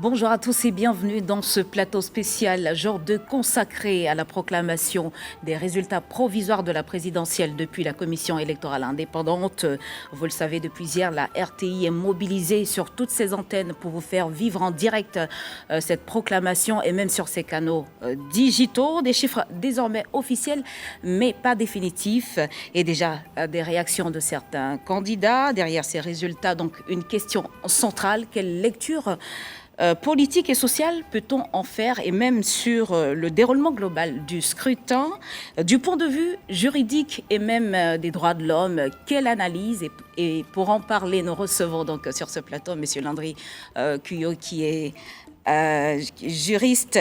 Bonjour à tous et bienvenue dans ce plateau spécial, jour 2 consacré à la proclamation des résultats provisoires de la présidentielle depuis la Commission électorale indépendante. Vous le savez, depuis hier, la RTI est mobilisée sur toutes ses antennes pour vous faire vivre en direct cette proclamation et même sur ses canaux digitaux. Des chiffres désormais officiels mais pas définitifs et déjà des réactions de certains candidats. Derrière ces résultats, donc une question centrale, quelle lecture politique et sociale peut-on en faire, et même sur le déroulement global du scrutin, du point de vue juridique et même des droits de l'homme, quelle analyse? Et pour en parler, nous recevons donc sur ce plateau M. Landry Cuyot, qui est juriste,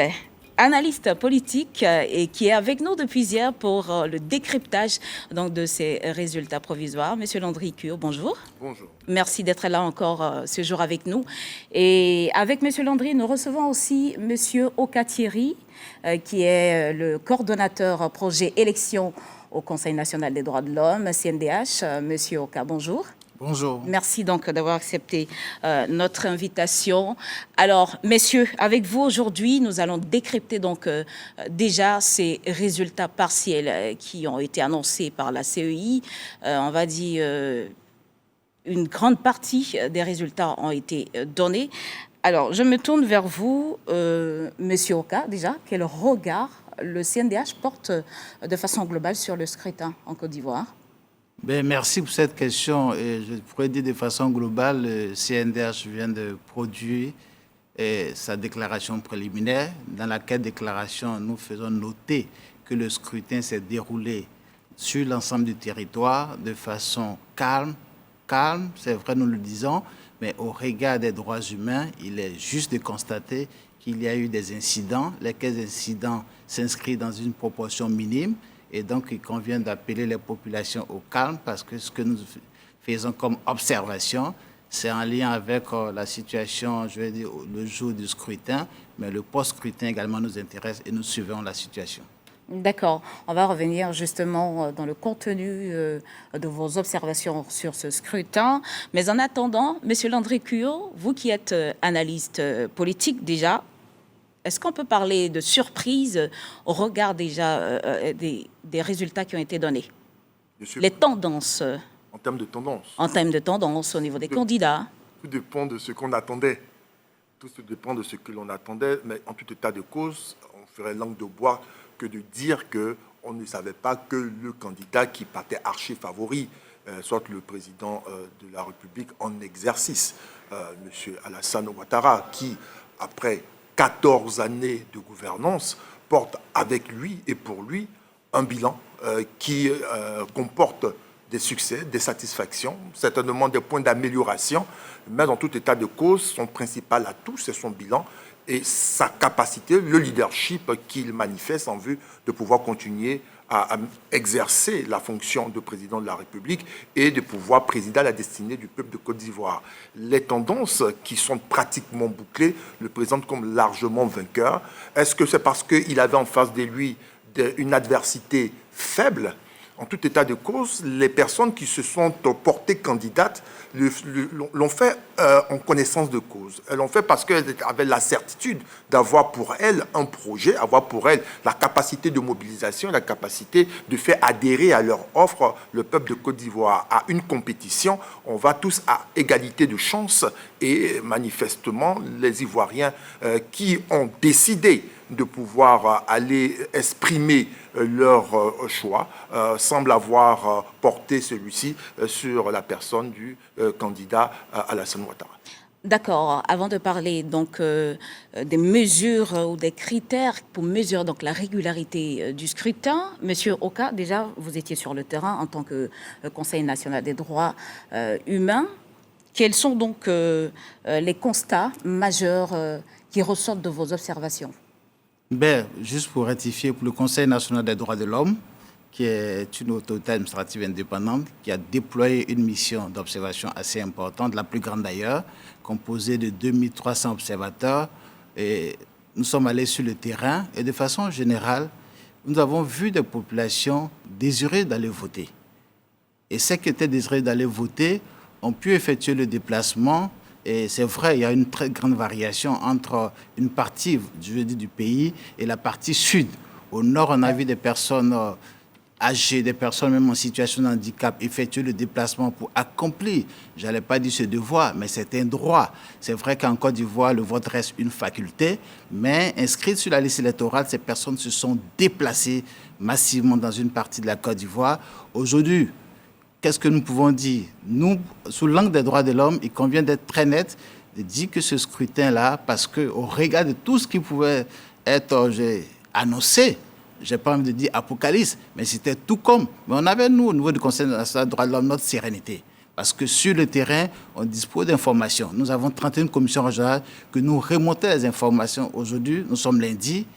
analyste politique et qui est avec nous depuis hier pour le décryptage donc, de ces résultats provisoires. Monsieur Landry Cuyot, bonjour. Bonjour. Merci d'être là encore ce jour avec nous. Et avec Monsieur Landry, nous recevons aussi Monsieur Oka Thierry, qui est le coordonnateur projet élection au Conseil national des droits de l'homme, CNDH. Monsieur Oka, bonjour. Bonjour. Merci donc d'avoir accepté notre invitation. Alors, messieurs, avec vous aujourd'hui, nous allons décrypter donc déjà ces résultats partiels qui ont été annoncés par la CEI. On va dire une grande partie des résultats ont été donnés. Alors, je me tourne vers vous, Monsieur Oka, déjà. Quel regard le CNDH porte de façon globale sur le scrutin en Côte d'Ivoire? Merci pour cette question. Je pourrais dire de façon globale, le CNDH vient de produire sa déclaration préliminaire, dans laquelle déclaration nous faisons noter que le scrutin s'est déroulé sur l'ensemble du territoire de façon calme, c'est vrai, nous le disons, mais au regard des droits humains, il est juste de constater qu'il y a eu des incidents, lesquels incidents s'inscrivent dans une proportion minime. Et donc, il convient d'appeler les populations au calme parce que ce que nous faisons comme observation, c'est en lien avec la situation, je vais dire, le jour du scrutin, mais le post-scrutin également nous intéresse et nous suivons la situation. D'accord. On va revenir justement dans le contenu de vos observations sur ce scrutin. Mais en attendant, Monsieur Landry Cuyot, vous qui êtes analyste politique déjà, est-ce qu'on peut parler de surprise au regard déjà des résultats qui ont été donnés? Les tendances. En termes de tendance. En termes de tendance au niveau des candidats. Tout dépend de ce qu'on attendait. Tout dépend de ce que l'on attendait, mais en tout état de cause, on ferait langue de bois que de dire qu'on ne savait pas que le candidat qui partait archi favori, soit le président de la République en exercice, M. Alassane Ouattara, qui, après 14 années de gouvernance, porte avec lui et pour lui un bilan qui comporte des succès, des satisfactions, certainement des points d'amélioration, mais en tout état de cause, son principal atout, c'est son bilan et sa capacité, le leadership qu'il manifeste en vue de pouvoir continuer à exercer la fonction de président de la République et de pouvoir présider à la destinée du peuple de Côte d'Ivoire. Les tendances qui sont pratiquement bouclées le présentent comme largement vainqueur. Est-ce que c'est parce qu'il avait en face de lui une adversité faible? En tout état de cause, les personnes qui se sont portées candidates l'ont fait en connaissance de cause. Elles l'ont fait parce qu'elles avaient la certitude d'avoir pour elles un projet, avoir pour elles la capacité de mobilisation, la capacité de faire adhérer à leur offre le peuple de Côte d'Ivoire à une compétition. On va tous à égalité de chance et manifestement, les Ivoiriens qui ont décidé de pouvoir aller exprimer leur choix, semble avoir porté celui-ci sur la personne du candidat Alassane Ouattara. D'accord. Avant de parler donc des mesures ou des critères pour mesurer donc la régularité du scrutin, Monsieur Oka, déjà vous étiez sur le terrain en tant que Conseil national des droits humains. Quels sont donc les constats majeurs qui ressortent de vos observations? Juste pour rectifier, pour le Conseil national des droits de l'homme, qui est une autorité administrative indépendante, qui a déployé une mission d'observation assez importante, la plus grande d'ailleurs, composée de 2300 observateurs. Et nous sommes allés sur le terrain et de façon générale, nous avons vu des populations désireuses d'aller voter. Et ceux qui étaient désireux d'aller voter ont pu effectuer le déplacement Et c'est vrai, il y a une très grande variation entre une partie, je veux dire, du pays et la partie sud. Au nord, on a vu des personnes âgées, des personnes même en situation de handicap effectuer le déplacement pour accomplir, je n'allais pas dire ce devoir, mais c'est un droit. C'est vrai qu'en Côte d'Ivoire, le vote reste une faculté, mais inscrites sur la liste électorale, ces personnes se sont déplacées massivement dans une partie de la Côte d'Ivoire. Aujourd'hui, qu'est-ce que nous pouvons dire? Nous, sous l'angle des droits de l'homme, il convient d'être très net, de dire que ce scrutin-là, parce qu'au regard de tout ce qui pouvait être annoncé, je n'ai pas envie de dire apocalypse, mais c'était tout comme. Mais on avait, nous, au niveau du Conseil national des droits de l'homme, notre sérénité. Parce que sur le terrain, on dispose d'informations. Nous avons 31 commissions régionales que nous remontons les informations. Aujourd'hui, nous sommes lundi,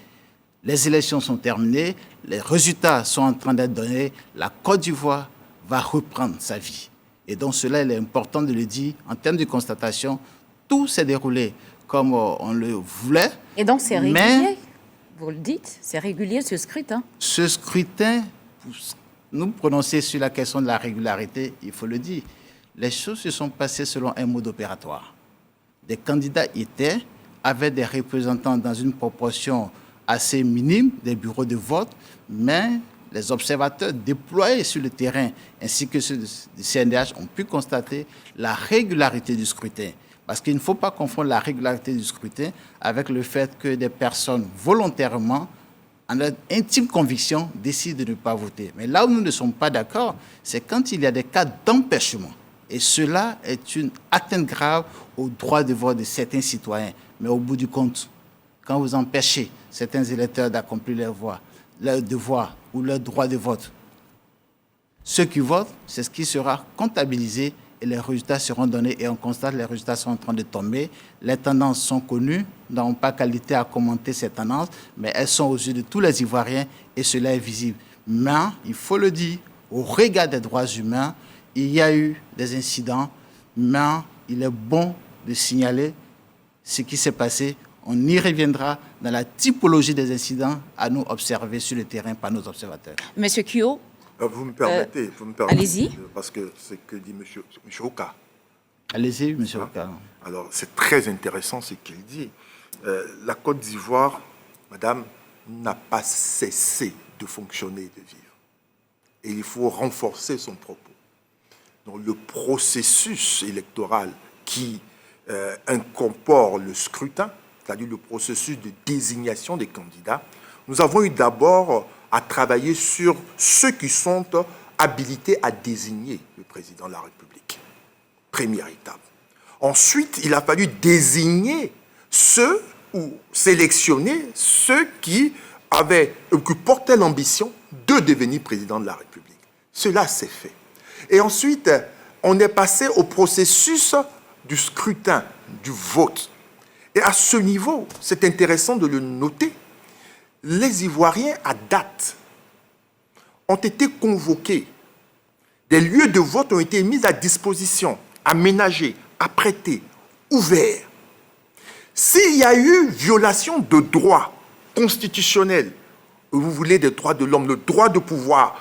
les élections sont terminées, les résultats sont en train d'être donnés. La Côte d'Ivoire va reprendre sa vie. Et donc cela, il est important de le dire. En termes de constatation, tout s'est déroulé comme on le voulait. Et donc c'est régulier, mais vous le dites, c'est régulier ce scrutin. Ce scrutin, pour nous prononcer sur la question de la régularité, il faut le dire, les choses se sont passées selon un mode opératoire. Des candidats avaient des représentants dans une proportion assez minime des bureaux de vote, mais les observateurs déployés sur le terrain ainsi que ceux du CNDH ont pu constater la régularité du scrutin. Parce qu'il ne faut pas confondre la régularité du scrutin avec le fait que des personnes volontairement, en leur intime conviction, décident de ne pas voter. Mais là où nous ne sommes pas d'accord, c'est quand il y a des cas d'empêchement. Et cela est une atteinte grave au droit de vote de certains citoyens. Mais au bout du compte, quand vous empêchez certains électeurs d'accomplir leur devoir ou leur droit de vote, ceux qui votent, c'est ce qui sera comptabilisé et les résultats seront donnés. Et on constate que les résultats sont en train de tomber. Les tendances sont connues. Nous n'avons pas qualité à commenter ces tendances, mais elles sont aux yeux de tous les Ivoiriens et cela est visible. Mais, il faut le dire, au regard des droits humains, il y a eu des incidents, mais il est bon de signaler ce qui s'est passé. On y reviendra dans la typologie des incidents à nous observer sur le terrain par nos observateurs. Monsieur Kyo, vous me permettez, allez-y. Parce que ce que dit M. Oka. Allez-y, M. Oka. Alors, c'est très intéressant ce qu'il dit. La Côte d'Ivoire, madame, n'a pas cessé de fonctionner et de vivre. Et il faut renforcer son propos. Donc, le processus électoral qui incorpore le scrutin, c'est-à-dire le processus de désignation des candidats, nous avons eu d'abord à travailler sur ceux qui sont habilités à désigner le président de la République. Première étape. Ensuite, il a fallu désigner ceux ou sélectionner ceux qui portaient l'ambition de devenir président de la République. Cela s'est fait. Et ensuite, on est passé au processus du scrutin, du vote. Et à ce niveau, c'est intéressant de le noter, les Ivoiriens, à date, ont été convoqués. Des lieux de vote ont été mis à disposition, aménagés, apprêtés, ouverts. S'il y a eu violation de droits constitutionnels, vous voulez des droits de l'homme, le droit de pouvoir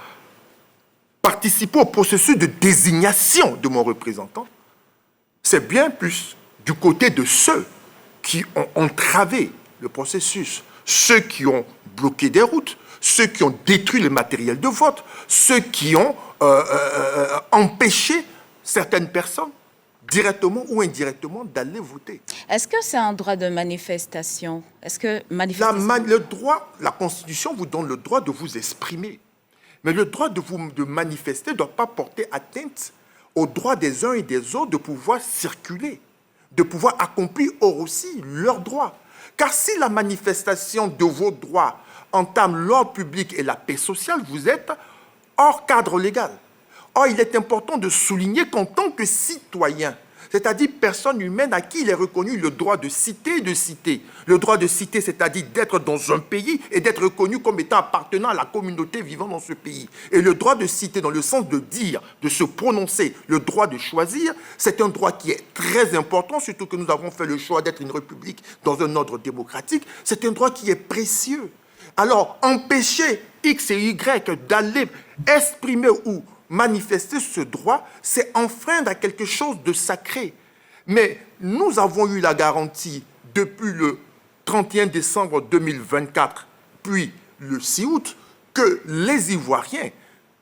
participer au processus de désignation de mon représentant, c'est bien plus du côté de ceux qui ont entravé le processus, ceux qui ont bloqué des routes, ceux qui ont détruit le matériel de vote, ceux qui ont empêché certaines personnes, directement ou indirectement, d'aller voter. Est-ce que c'est un droit de manifestation? Est-ce que la Constitution vous donne le droit de vous exprimer. Mais le droit de manifester ne doit pas porter atteinte au droit des uns et des autres de pouvoir circuler, de pouvoir accomplir eux aussi leurs droits. Car si la manifestation de vos droits entame l'ordre public et la paix sociale, vous êtes hors cadre légal. Or, il est important de souligner qu'en tant que citoyen, c'est-à-dire personne humaine à qui il est reconnu le droit de citer et de citer. Le droit de citer, c'est-à-dire d'être dans un pays et d'être reconnu comme étant appartenant à la communauté vivant dans ce pays. Et le droit de citer, dans le sens de dire, de se prononcer, le droit de choisir, c'est un droit qui est très important, surtout que nous avons fait le choix d'être une république dans un ordre démocratique. C'est un droit qui est précieux. Alors, empêcher X et Y d'aller exprimer ou manifester ce droit, c'est enfreindre à quelque chose de sacré. Mais nous avons eu la garantie depuis le 31 décembre 2024, puis le 6 août, que les Ivoiriens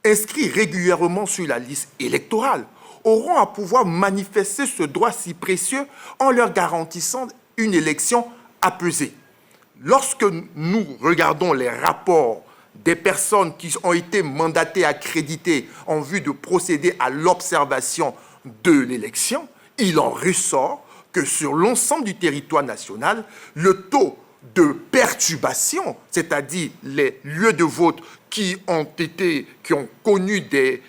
inscrits régulièrement sur la liste électorale auront à pouvoir manifester ce droit si précieux en leur garantissant une élection apaisée. Lorsque nous regardons les rapports des personnes qui ont été mandatées, accréditées en vue de procéder à l'observation de l'élection, il en ressort que sur l'ensemble du territoire national, le taux de perturbation, c'est-à-dire les lieux de vote qui ont connu des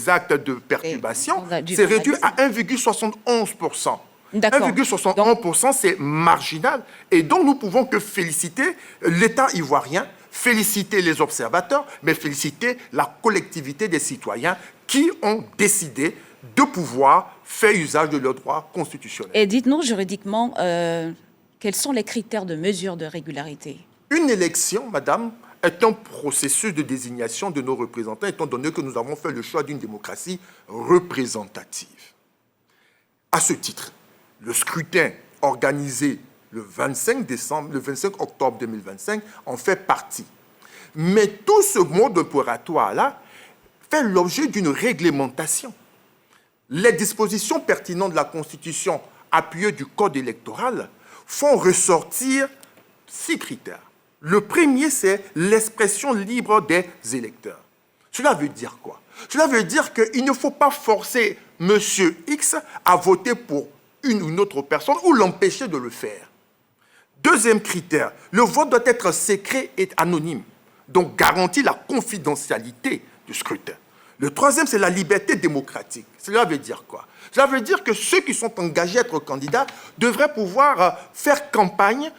actes de perturbation, c'est réduit à 1,71%. 1,61%, c'est marginal. Et donc, nous pouvons que féliciter l'État ivoirien, féliciter les observateurs, mais féliciter la collectivité des citoyens qui ont décidé de pouvoir faire usage de leurs droits constitutionnels. Et dites-nous juridiquement, quels sont les critères de mesure de régularité? Une élection, madame, est un processus de désignation de nos représentants, étant donné que nous avons fait le choix d'une démocratie représentative. À ce titre, le scrutin organisé le 25 octobre 2025 en fait partie. Mais tout ce mode opératoire-là fait l'objet d'une réglementation. Les dispositions pertinentes de la Constitution appuyées du Code électoral font ressortir 6 critères. Le premier, c'est l'expression libre des électeurs. Cela veut dire quoi? Cela veut dire qu'il ne faut pas forcer M. X à voter pour une ou une autre personne ou l'empêcher de le faire. Deuxième critère, le vote doit être secret et anonyme, donc garantit la confidentialité du scrutin. Le troisième, c'est la liberté démocratique. Cela veut dire quoi? Cela veut dire que ceux qui sont engagés à être candidats devraient pouvoir faire campagne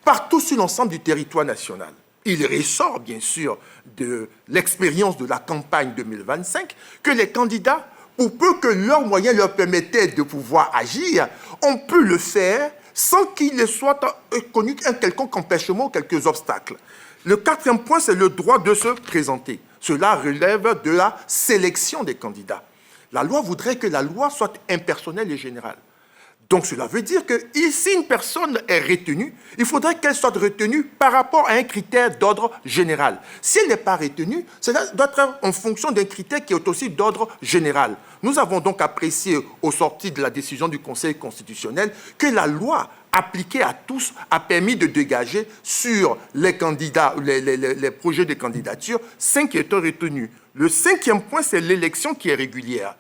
partout sur l'ensemble du territoire national. Il ressort, bien sûr, de l'expérience de la campagne 2025 que les candidats, pour peu que leurs moyens leur permettaient de pouvoir agir, ont pu le faire sans qu'il ne soit connu un quelconque empêchement ou quelques obstacles. Le quatrième point, c'est le droit de se présenter. Cela relève de la sélection des candidats. La loi voudrait que la loi soit impersonnelle et générale. Donc cela veut dire que si une personne est retenue, il faudrait qu'elle soit retenue par rapport à un critère d'ordre général. Si elle n'est pas retenue, cela doit être en fonction d'un critère qui est aussi d'ordre général. Nous avons donc apprécié, au sortir de la décision du Conseil constitutionnel, que la loi appliquée à tous a permis de dégager sur les candidats, les projets de candidature, 5 étant retenus. Le cinquième point, c'est l'élection qui est régulière.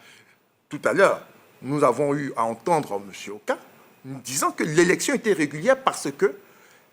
Tout à l'heure, nous avons eu à entendre M. Oka disant que l'élection était régulière parce que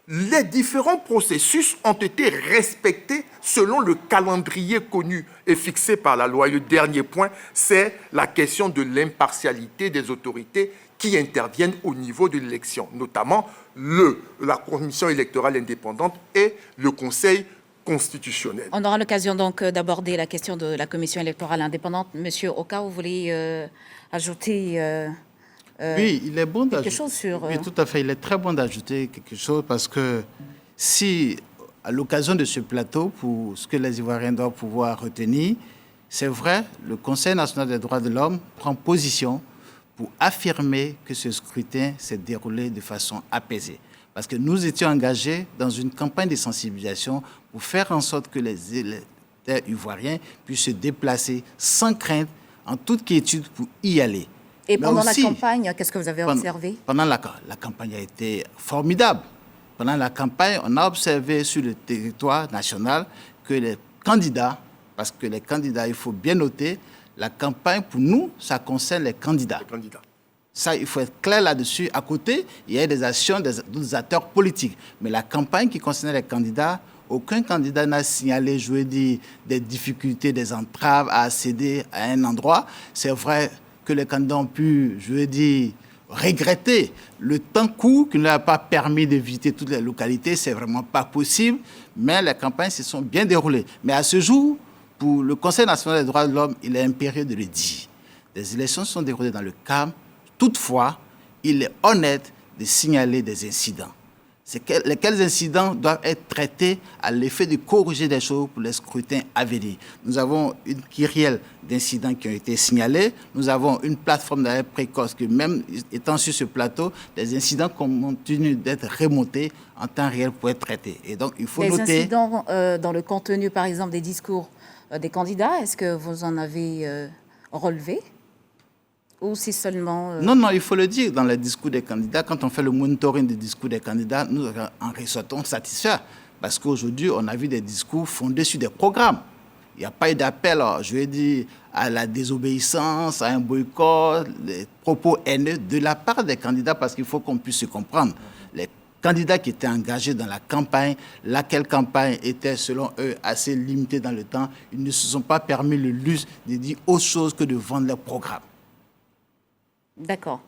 les différents processus ont été respectés selon le calendrier connu et fixé par la loi. Et le dernier point, c'est la question de l'impartialité des autorités qui interviennent au niveau de l'élection, notamment la Commission électorale indépendante et le Conseil constitutionnel. On aura l'occasion donc d'aborder la question de la Commission électorale indépendante. Monsieur Oka, vous voulez ajouter oui, il est bon quelque chose sur... Oui, tout à fait. Il est très bon d'ajouter quelque chose parce que si, à l'occasion de ce plateau, pour ce que les Ivoiriens doivent pouvoir retenir, c'est vrai, le Conseil national des droits de l'homme prend position pour affirmer que ce scrutin s'est déroulé de façon apaisée. Parce que nous étions engagés dans une campagne de sensibilisation pour faire en sorte que les électeurs ivoiriens puissent se déplacer sans crainte, en toute quiétude pour y aller. Et pendant la campagne, qu'est-ce que vous avez observé? Pendant la campagne a été formidable. Pendant la campagne, on a observé sur le territoire national que les candidats, parce que les candidats, il faut bien noter, la campagne, pour nous, ça concerne les candidats. Les candidats. Ça, il faut être clair là-dessus. À côté, il y a des actions des acteurs politiques. Mais la campagne qui concerne les candidats, aucun candidat n'a signalé, je veux dire, des difficultés, des entraves à accéder à un endroit. C'est vrai que les candidats ont pu, je veux dire, regretter le temps court qui ne leur a pas permis de visiter toutes les localités. C'est vraiment pas possible. Mais les campagnes se sont bien déroulées. Mais à ce jour, pour le Conseil national des droits de l'homme, il est impérieux de le dire. Les élections sont déroulées dans le calme. Toutefois, il est honnête de signaler des incidents. Lesquels incidents doivent être traités à l'effet de corriger des choses pour les scrutins à venir. Nous avons une kyrielle d'incidents qui ont été signalés. Nous avons une plateforme d'alerte précoce que même étant sur ce plateau, les incidents continuent d'être remontés en temps réel pour être traités. Et donc, il faut noter... Les incidents dans le contenu, par exemple, des discours des candidats, est-ce que vous en avez relevé? Ou c'est seulement... Non, il faut le dire, dans les discours des candidats, quand on fait le monitoring des discours des candidats, nous en ressortons satisfaits. Parce qu'aujourd'hui, on a vu des discours fondés sur des programmes. Il n'y a pas eu d'appel, je vais dire, à la désobéissance, à un boycott, des propos haineux de la part des candidats, parce qu'il faut qu'on puisse se comprendre. Les candidats qui étaient engagés dans la campagne, laquelle campagne était, selon eux, assez limitée dans le temps, ils ne se sont pas permis le luxe de dire autre chose que de vendre leur programme. D'accord.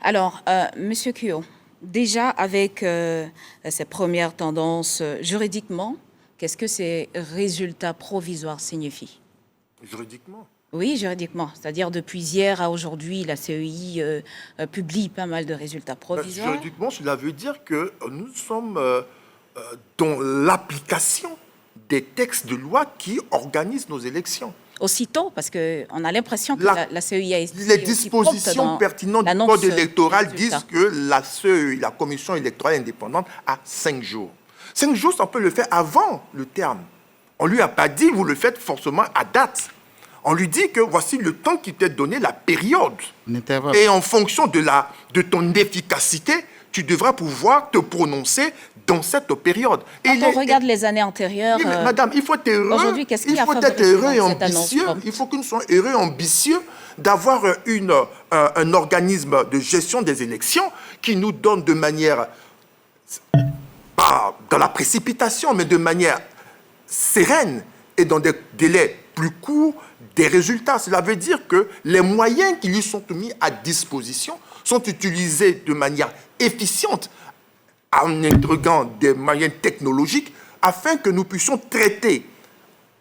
Alors, Monsieur Kyo, déjà avec ces premières tendances juridiquement, qu'est-ce que ces résultats provisoires signifient? Juridiquement? Oui, juridiquement. C'est-à-dire depuis hier à aujourd'hui, la CEI publie pas mal de résultats provisoires. Juridiquement, cela veut dire que nous sommes dans l'application des textes de loi qui organisent nos élections. Aussitôt, parce qu'on a l'impression que la CEI a été les dispositions pertinentes du code électoral disent que la CEI, la Commission électorale indépendante, a 5 jours. 5 jours, on peut le faire avant le terme. On ne lui a pas dit, vous le faites forcément à date. On lui dit que voici le temps qui t'est donné, la période. Et en fonction de ton efficacité, tu devras pouvoir te prononcer dans cette période. Quand on regarde les années antérieures... Oui, mais madame, il faut être heureux. Aujourd'hui, qu'est-ce qu'il y a? Il faut être heureux et ambitieux. Il faut que nous soyons heureux et ambitieux d'avoir un organisme de gestion des élections qui nous donne de manière, pas dans la précipitation, mais de manière sereine et dans des délais plus courts, des résultats. Cela veut dire que les moyens qui lui sont mis à disposition sont utilisés de manière efficiente en introduisant des moyens technologiques afin que nous puissions traiter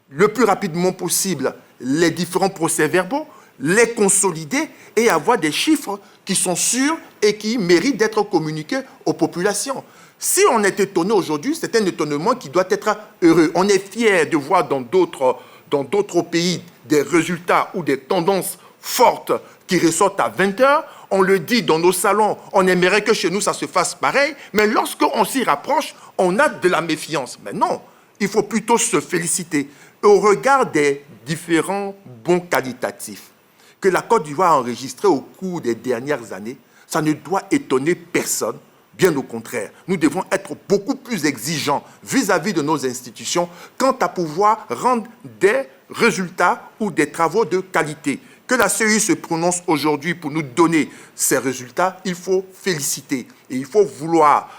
le plus rapidement possible les différents procès-verbaux, les consolider et avoir des chiffres qui sont sûrs et qui méritent d'être communiqués aux populations. Si on est étonné aujourd'hui, c'est un étonnement qui doit être heureux. On est fiers de voir dans d'autres pays des résultats ou des tendances fortes qui ressortent à 20h. On le dit dans nos salons, on aimerait que chez nous ça se fasse pareil, mais lorsqu'on s'y rapproche, on a de la méfiance. Mais non, il faut plutôt se féliciter. Au regard des différents bons qualitatifs que la Côte d'Ivoire a enregistrés au cours des dernières années, ça ne doit étonner personne. Bien au contraire, nous devons être beaucoup plus exigeants vis-à-vis de nos institutions quant à pouvoir rendre des résultats ou des travaux de qualité. Que la CEI se prononce aujourd'hui pour nous donner ces résultats, il faut féliciter. Et il faut vouloir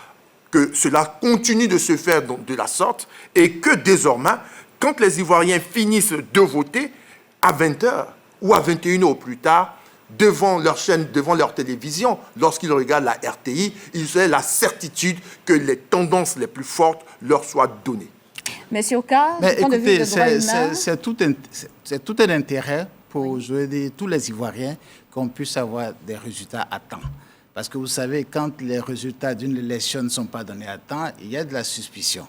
que cela continue de se faire de la sorte et que désormais, quand les Ivoiriens finissent de voter, à 20h ou à 21h au plus tard, devant leur chaîne, devant leur télévision, lorsqu'ils regardent la RTI, ils aient la certitude que les tendances les plus fortes leur soient données. Monsieur Oka, écoutez, c'est tout un intérêt pour tous les Ivoiriens qu'on puisse avoir des résultats à temps. Parce que vous savez, quand les résultats d'une élection ne sont pas donnés à temps, il y a de la suspicion.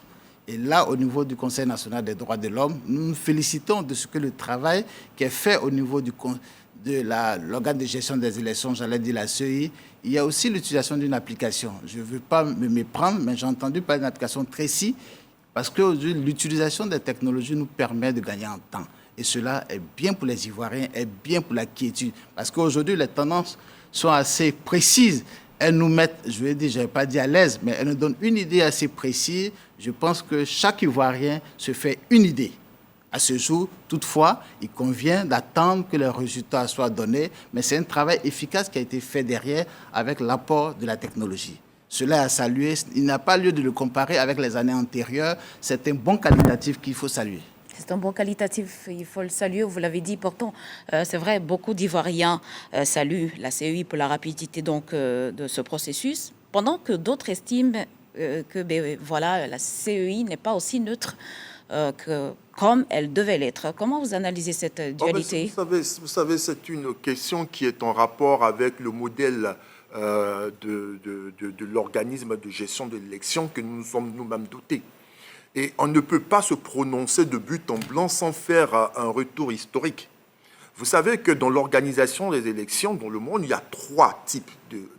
Et là, au niveau du Conseil national des droits de l'homme, nous nous félicitons de ce que le travail qui est fait au niveau de l'organe de gestion des élections, j'allais dire la CEI, il y a aussi l'utilisation d'une application. Je ne veux pas me méprendre, mais j'ai entendu parler d'une application Tracy, parce que l'utilisation des technologies nous permet de gagner en temps. Et cela est bien pour les Ivoiriens, est bien pour la quiétude. Parce qu'aujourd'hui, les tendances sont assez précises. Elles nous mettent, je vais dire, je ne vais pas dire à l'aise, mais elles nous donnent une idée assez précise. Je pense que chaque Ivoirien se fait une idée. À ce jour, toutefois, il convient d'attendre que les résultats soient donnés, mais c'est un travail efficace qui a été fait derrière avec l'apport de la technologie. Cela est à saluer. Il n'a pas lieu de le comparer avec les années antérieures. C'est un bon qualitatif qu'il faut saluer. C'est un bon qualitatif, il faut le saluer, vous l'avez dit. Pourtant, c'est vrai, beaucoup d'Ivoiriens saluent la CEI pour la rapidité donc, de ce processus, pendant que d'autres estiment que voilà, la CEI n'est pas aussi neutre comme elle devait l'être. Comment vous analysez cette dualité? Vous savez, c'est une question qui est en rapport avec le modèle de l'organisme de gestion de l'élection que nous nous sommes nous-mêmes dotés. Et on ne peut pas se prononcer de but en blanc sans faire un retour historique. Vous savez que dans l'organisation des élections dans le monde, il y a 3 types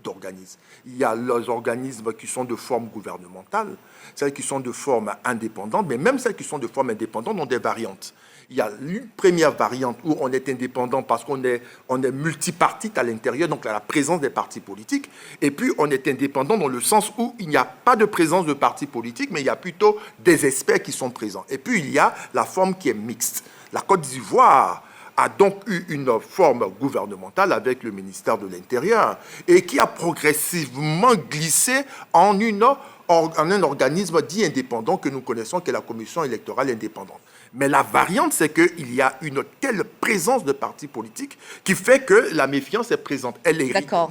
d'organismes. Il y a les organismes qui sont de forme gouvernementale, celles qui sont de forme indépendante, mais même celles qui sont de forme indépendante ont des variantes. Il y a une première variante où on est indépendant parce qu'on est multipartite à l'intérieur, donc à la présence des partis politiques. Et puis, on est indépendant dans le sens où il n'y a pas de présence de partis politiques, mais il y a plutôt des experts qui sont présents. Et puis, il y a la forme qui est mixte. La Côte d'Ivoire a donc eu une forme gouvernementale avec le ministère de l'Intérieur et qui a progressivement glissé en un organisme dit indépendant que nous connaissons, qui est la Commission électorale indépendante. Mais la variante, c'est qu'il y a une telle présence de partis politiques qui fait que la méfiance est présente. D'accord.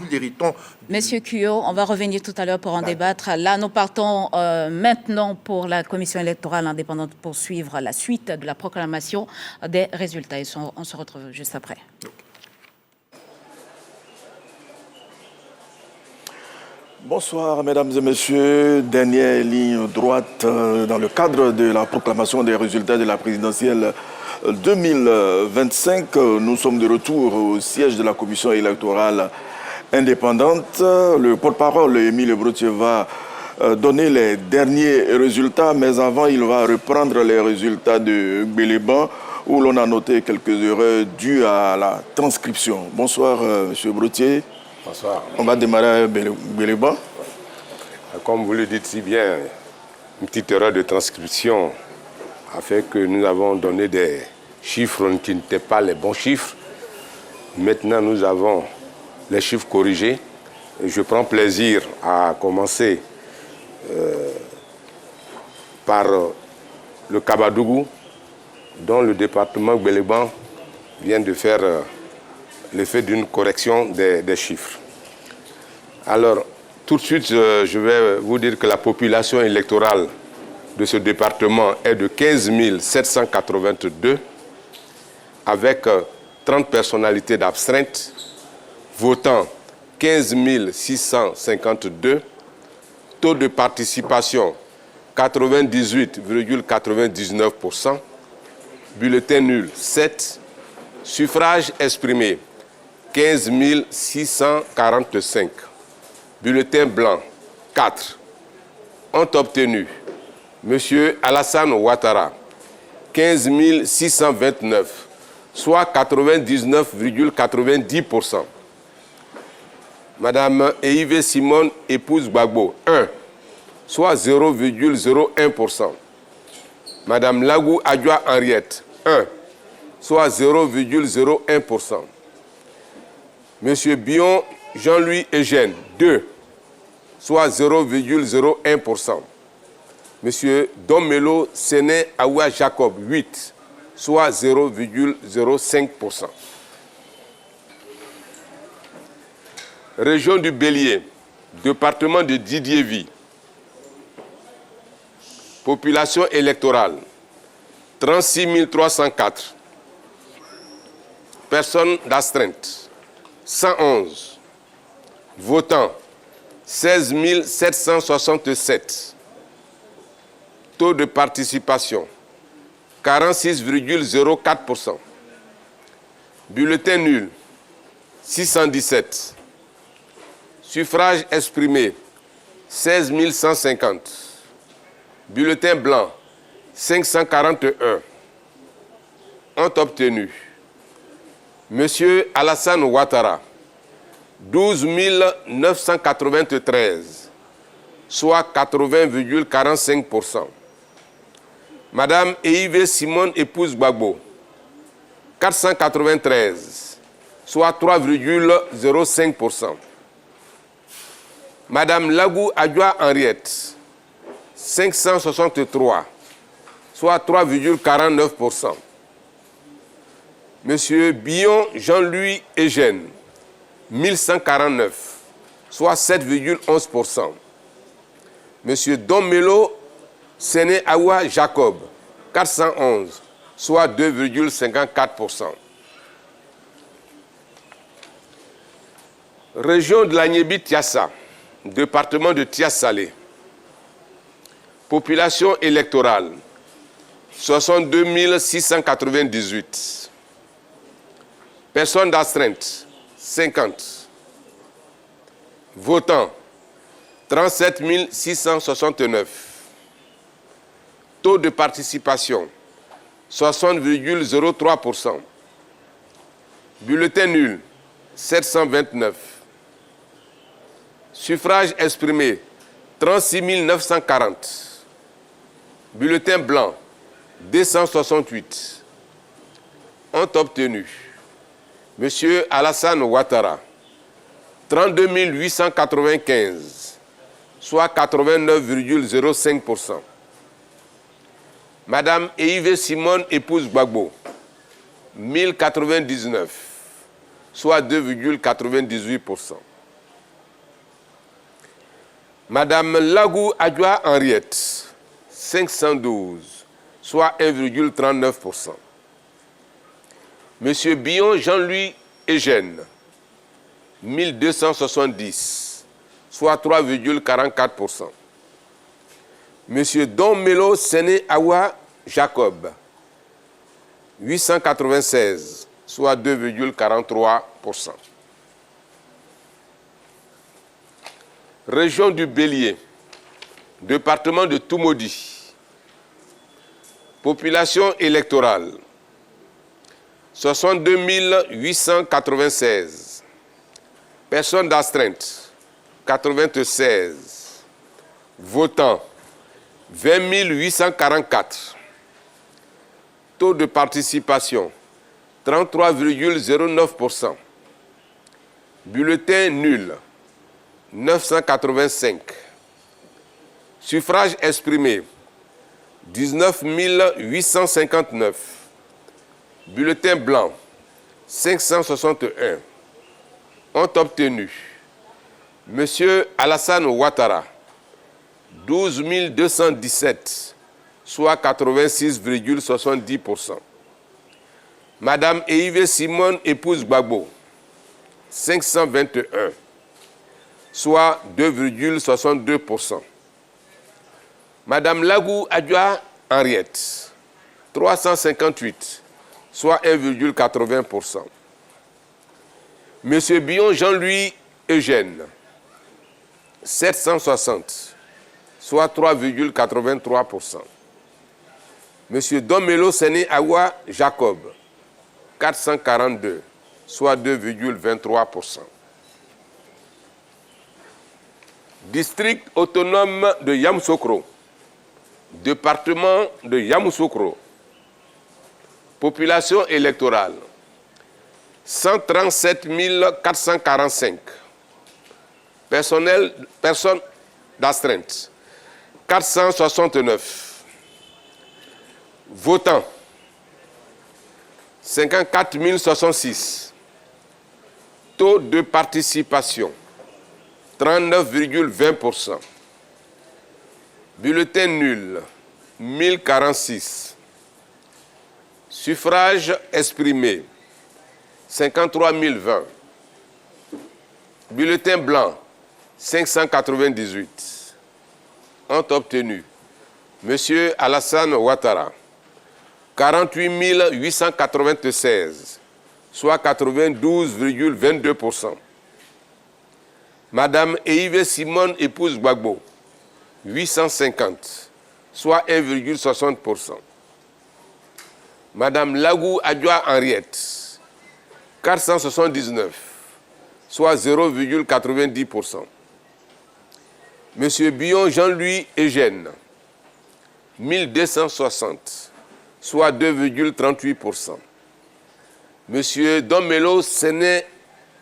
Monsieur Cuyo, on va revenir tout à l'heure pour en débattre. Là, nous partons maintenant pour la Commission électorale indépendante pour suivre la suite de la proclamation des résultats. Et on se retrouve juste après. Bonsoir, mesdames et messieurs. Dernière ligne droite dans le cadre de la proclamation des résultats de la présidentielle 2025. Nous sommes de retour au siège de la commission électorale indépendante. Le porte-parole, Émile Brotier, va donner les derniers résultats, mais avant, il va reprendre les résultats de Gbéléban, où l'on a noté quelques erreurs dues à la transcription. Bonsoir, monsieur Brotier. Bonsoir. On va démarrer à Gbéléban. Comme vous le dites si bien, une petite erreur de transcription a fait que nous avons donné des chiffres qui n'étaient pas les bons chiffres. Maintenant, nous avons les chiffres corrigés. Et je prends plaisir à commencer par le Kabadougou, dont le département Gbéléban vient de faire l'effet d'une correction des chiffres. Alors, tout de suite, je vais vous dire que la population électorale de ce département est de 15 782, avec 30 personnalités d'astreinte, votant 15 652, taux de participation 98,99%, bulletin nul 7, suffrage exprimé 15 645. Bulletin blanc 4. Ont obtenu M. Alassane Ouattara 15 629, soit 99,90%. Madame Eive Simone, épouse Gbagbo, 1, soit 0,01%. Madame Lagou Adjoa Henriette, 1, soit 0,01%. Monsieur Bion Jean-Louis Eugène, 2, soit 0,01%. Monsieur Domelo Séné Aoua Jacob, 8, soit 0,05%. Région du Bélier, département de Didier-Vie. Population électorale, 36 304. Personnes d'astreinte, 111. Votants, 16 767. Taux de participation, 46,04%. Bulletin nul, 617. Suffrage exprimé, 16 150. Bulletin blanc, 541. Ont obtenu Monsieur Alassane Ouattara, 12 993, soit 80,45%. Madame Eive Simone, épouse Gbagbo, 493, soit 3,05%. Madame Lagou Adjoa Henriette, 563, soit 3,49%. Monsieur Bion Jean-Louis Eugène, 1149, soit 7,11%. Monsieur Domelo Séné Aoua Jacob, 411, soit 2,54%. Région de la Niébi-Tiassa, département de Tias-Salé. Population électorale, 62 698. Personnes d'astreinte, 50. Votants, 37 669. Taux de participation, 60,03%. Bulletin nul, 729. Suffrage exprimé, 36 940. Bulletin blanc, 268. Ont obtenu Monsieur Alassane Ouattara, 32 895, soit 89,05%. Madame Eive Simone, épouse Gbagbo, 1099, soit 2,98%. Madame Lagou Adjoa Henriette, 512, soit 1,39%. Monsieur Billon Jean-Louis Eugène, 1270, soit 3,44%. Monsieur Don Melo Séné Awa Jacob, 896, soit 2,43%. Région du Bélier, département de Toumaudi. Population électorale, 62 896. Personnes d'astreinte, 96. Votants, 20 844. Taux de participation, 33,09%. Bulletin nul, 985. Suffrage exprimé, 19 859. Bulletin blanc, 561. Ont obtenu Monsieur Alassane Ouattara, 12 217, soit 86,70%. Madame Eive Simone, épouse Gbagbo, 521, soit 2,62%. Madame Lagou Adjoa Henriette, 358, soit 1,80%. Monsieur Billon Jean-Louis Eugène, 760, soit 3,83%. Monsieur Domelo Séné Awa Jacob, 442, soit 2,23%. District autonome de Yamoussoukro, département de Yamoussoukro. Population électorale, 137 445. Personnes d'astreinte, 469. Votants, 54 066. Taux de participation, 39,20%. Bulletin nul, 1046. Suffrage exprimé, 53 020. Bulletin blanc, 598. Ont obtenu Monsieur Alassane Ouattara, 48 896, soit 92,22%. Madame Eive Simone, épouse Gbagbo, 850, soit 1,60%. Madame Lagou Adjoa Henriette, 479, soit 0,90%. Monsieur Billon Jean-Louis Eugène, 1260, soit 2,38%. Monsieur Domelo Séné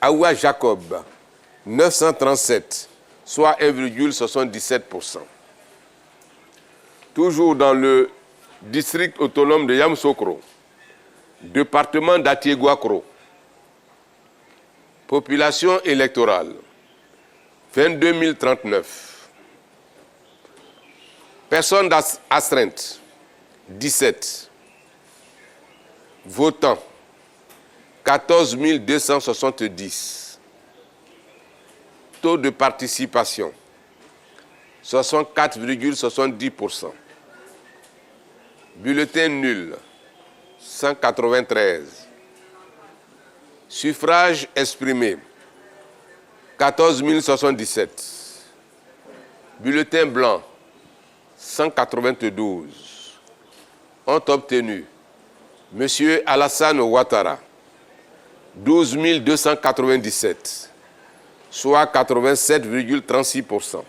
Awa Jacob, 937, soit 1,77%. Toujours dans le district autonome de Yamoussoukro, département d'Atiéguakro. Population électorale, 22 039. Personnes astreintes, 17. Votants, 14 270. Taux de participation, 64,70%. Bulletin nul, 193. Suffrage exprimé, 14 077. Bulletin blanc, 192. Ont obtenu M. Alassane Ouattara, 12 297, soit 87,36%.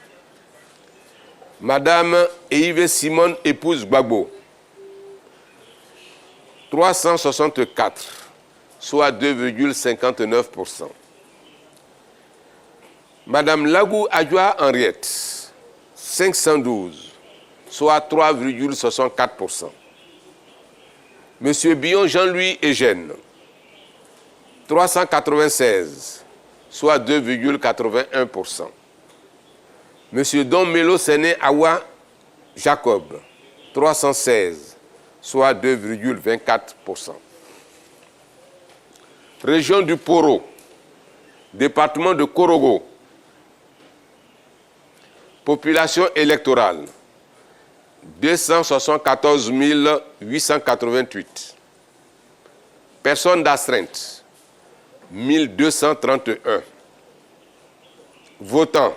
Madame Yves Simone épouse Gbagbo, 364, soit 2,59%. Madame Lagou Adjoa Henriette, 512, soit 3,64%. Monsieur Billon Jean-Louis Eugène, 396, soit 2,81%. Monsieur Don Melo Séné Awa Jacob, 316, soit 2,24%. Région du Poro, département de Korogo. Population électorale, 274 888. Personnes d'astreinte, 1231. Votants,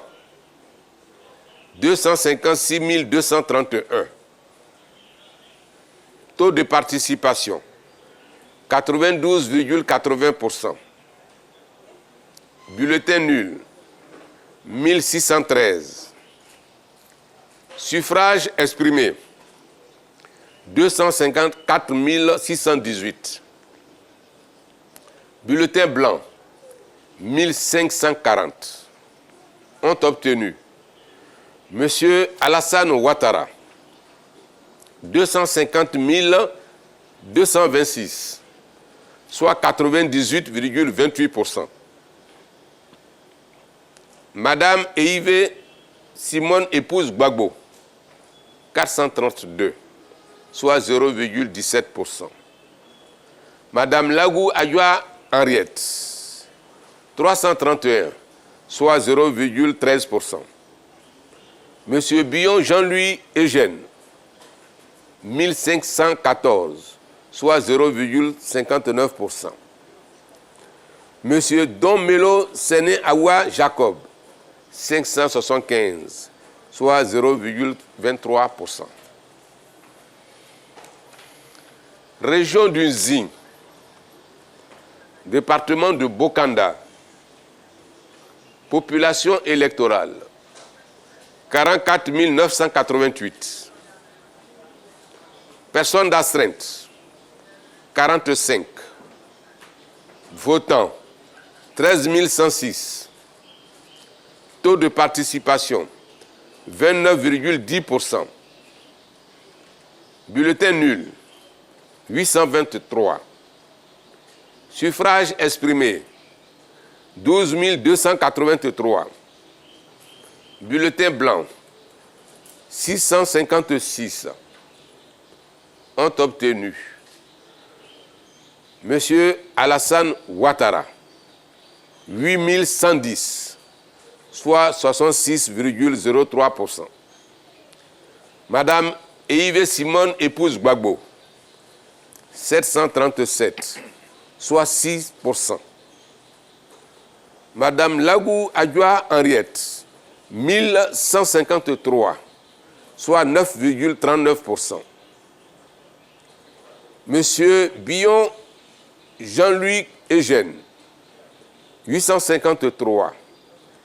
256 231. Taux de participation, 92,80%. Bulletin nul, 1613. Suffrage exprimé, 254 618. Bulletin blanc, 1540. Ont obtenu Monsieur Alassane Ouattara, 250 226, soit 98,28%. Madame Yves Simone épouse Gbagbo, 432, soit 0,17%. Madame Lagou Adjoa Henriette, 331, soit 0,13%. Monsieur Billon Jean-Louis Eugène, 1514, soit 0,59%. Monsieur Don Melo Séné Awa Jacob, 575, soit 0,23%. Région du Zing, département de Bokanda. Population électorale, 44 988. Personnes d'astreinte, 45. Votants, 13 106. Taux de participation, 29,10%. Bulletin nul, 823. Suffrage exprimé, 12 283. Bulletin blanc, 656. Ont obtenu Monsieur Alassane Ouattara, 8110, soit 66,03%. Madame Yves Simone épouse Gbagbo, 737, soit 6%. Madame Lagou Adjoa Henriette, 1153, soit 9,39%. Monsieur Billon Jean-Louis Eugène, 853,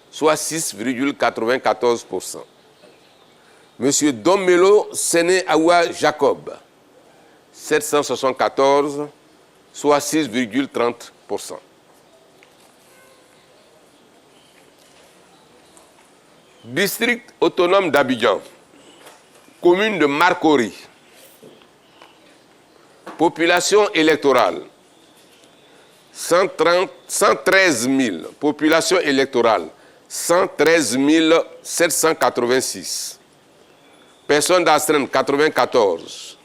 soit 6,94%. Monsieur Don Melo Séné Awa Jacob, 774, soit 6,30%. District autonome d'Abidjan, commune de Marcory. Population électorale, 113 000. Population électorale, 113 786. Personnes d'astreinte, 94.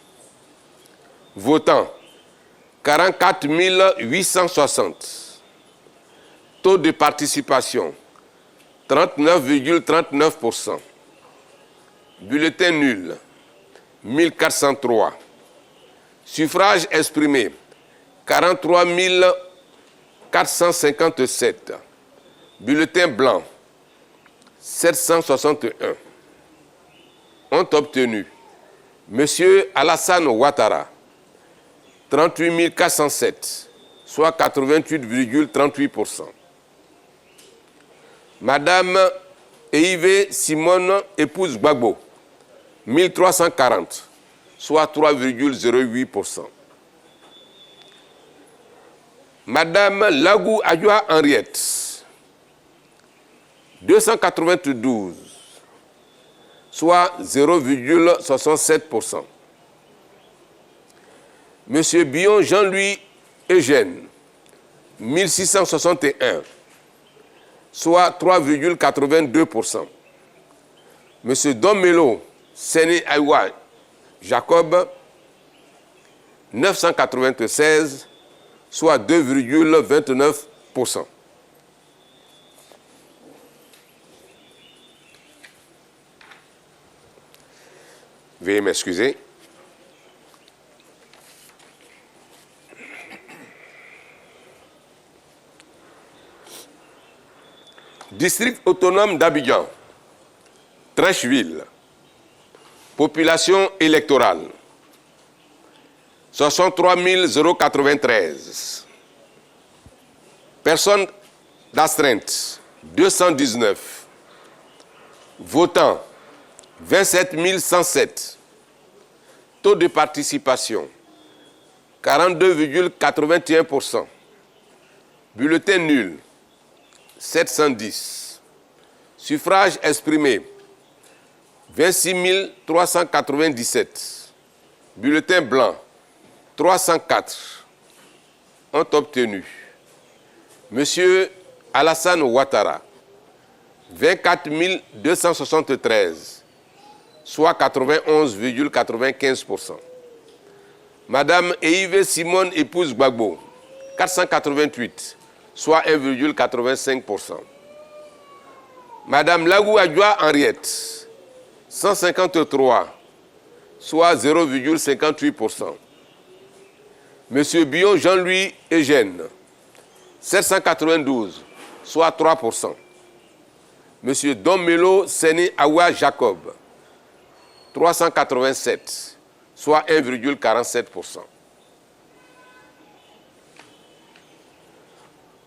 Votants, 44 860. Taux de participation, 39,39%. Bulletin nul, 1403. Suffrages exprimés, 43 457. Bulletins blancs, 761. Ont obtenu Monsieur Alassane Ouattara, 38 407, soit 88,38%. Madame Eive Simone, épouse Gbagbo, 1340, soit 3,08%. Madame Lagou Adjoa Henriette, 292, soit 0,67%. Monsieur Bion Jean-Louis Eugène, 1661, soit 3,82%. Monsieur Domelo Séné Aïwa Jacob, 996, soit 2,29%. Veuillez m'excuser. District autonome d'Abidjan, Trècheville, population électorale, 63 093. Personnes d'astreinte, 219. Votants, 27 107. Taux de participation, 42,81%. Bulletin nul, 710. Suffrages exprimés, 26 397. Bulletins blancs, 304. Ont obtenu Monsieur Alassane Ouattara, 24 273, soit 91,95%. Madame Eive Simone, épouse Gbagbo, 488, soit 1,85%. Madame Lagou Adjoa Henriette, 153, soit 0,58%. Monsieur Bion Jean-Louis Eugène, 792, soit 3%. Monsieur Domelo Séné Awa Jacob, 387, soit 1,47%.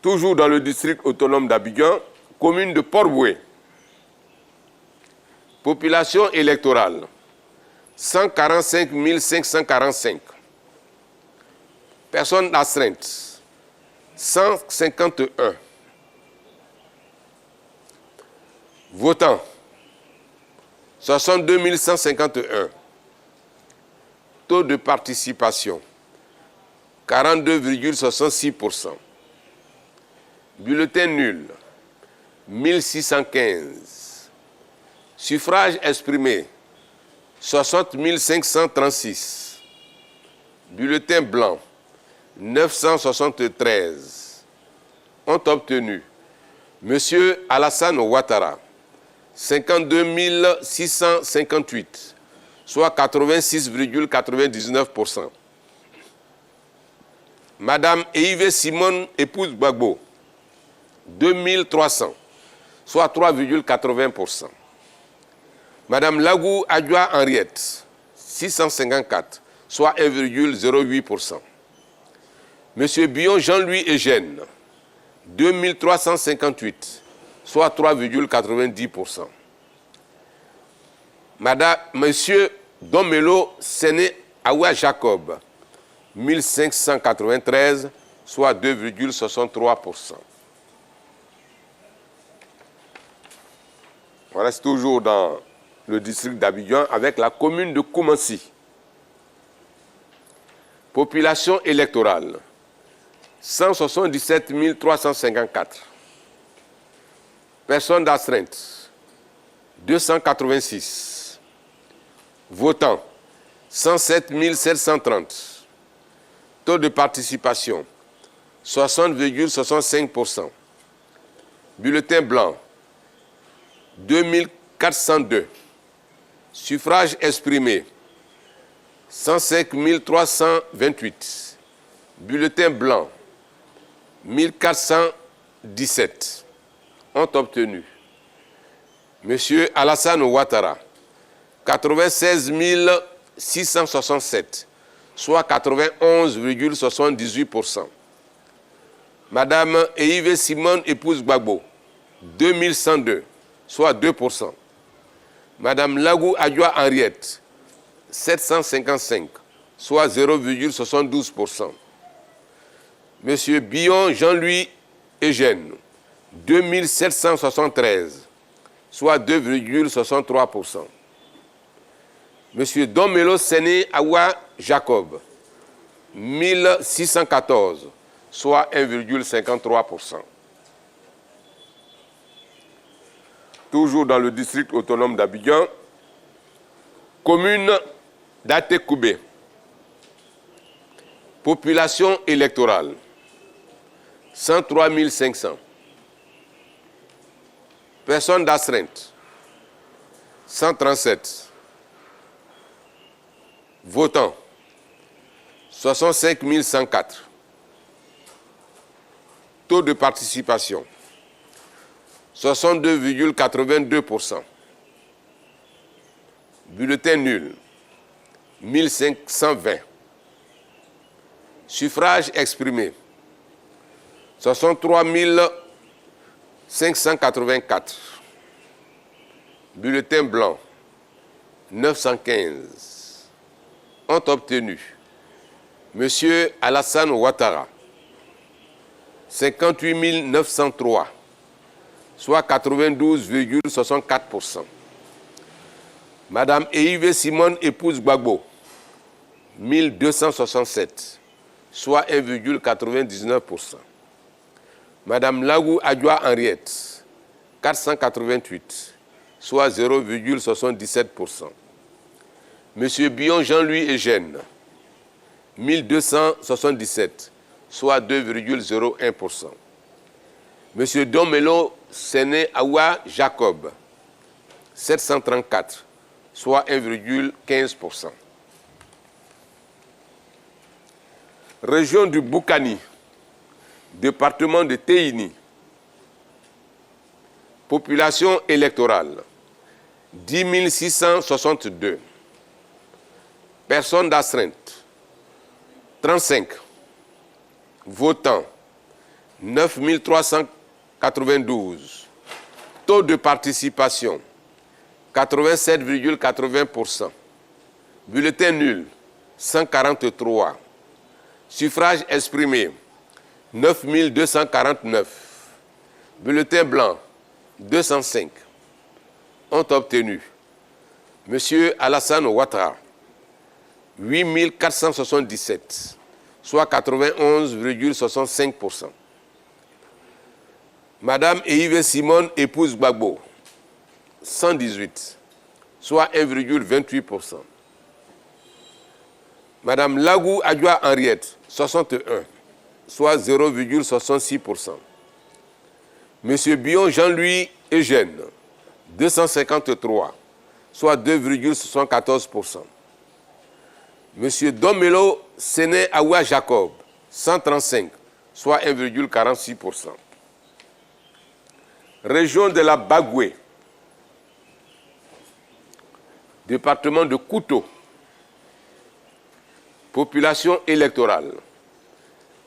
Toujours dans le district autonome d'Abidjan, commune de Port-Boué. Population électorale, 145 545. Personnes d'astreinte, 151. Votants, 62 151. Taux de participation, 42,66%. Bulletin nul, 1615. Suffrages exprimés, 60 536. Bulletin blanc, 973. Ont obtenu Monsieur Alassane Ouattara, 52 658, soit 86,99%. Madame Eive Simone, épouse Gbagbo, 2300, soit 3,80%. Madame Lagou Adjoa Henriette, 654, soit 1,08%. Monsieur Bion Jean-Louis Eugène, 2358, soit 3,90%. Monsieur Domelo Séné Awa Jacob, 1593, soit 2,63%. On reste toujours dans le district d'Abidjan avec la commune de Koumansi. Population électorale, 177 354. Personnes d'astreinte, 286. Votants, 107 730. Taux de participation, 60,65%. Bulletin blanc, 2402. Suffrages exprimés, 105 328. Bulletins blancs, 1417. Ont obtenu Monsieur Alassane Ouattara, 96 667, soit 91,78%. Madame Eive Simone, épouse Gbagbo, 2102, soit 2%. Madame Lagou Adjoa Henriette, 755, soit 0,72%. Monsieur Billon Jean-Louis Eugène, 2773, soit 2,63%. Monsieur Domelo Séné Awa Jacob, 1614, soit 1,53%. Toujours dans le district autonome d'Abidjan, commune d'Atekoubé. Population électorale, 103 500. Personnes d'astreinte, 137. Votants, 65 104. Taux de participation, 62,82%. Bulletin nul, 1520. Suffrages exprimés, 63 584. Bulletins blancs, 915. Ont obtenu Monsieur Alassane Ouattara, 58 903, soit 92,64%. Madame Eive Simone, épouse Gbagbo, 1267, soit 1,99%. Madame Lagou Adjoa Henriette, 488, soit 0,77%. Monsieur Billon Jean-Louis Eugène, 1277, soit 2,01%. Monsieur Domelo Séné Awa Jacob, 734, soit 1,15%. Région du Boukani, département de Téini. Population électorale, 10 662. Personnes d'astreinte, 35. Votants, 9 392. Taux de participation, 87,80%. Bulletin nul, 143. Suffrages exprimés, 9 249. Bulletin blanc, 205. Ont obtenu Monsieur Alassane Ouattara, 8 477, soit 91,65%. Madame Eive Simone, épouse Gbagbo, 118, soit 1,28%. Madame Lagou Adjoa Henriette, 61, soit 0,66%. Monsieur Billon Jean-Louis Eugène, 253, soit 2,74%. Monsieur Domelo Séné Awa Jacob, 135, soit 1,46%. Région de la Bagoué, département de Kouto. Population électorale,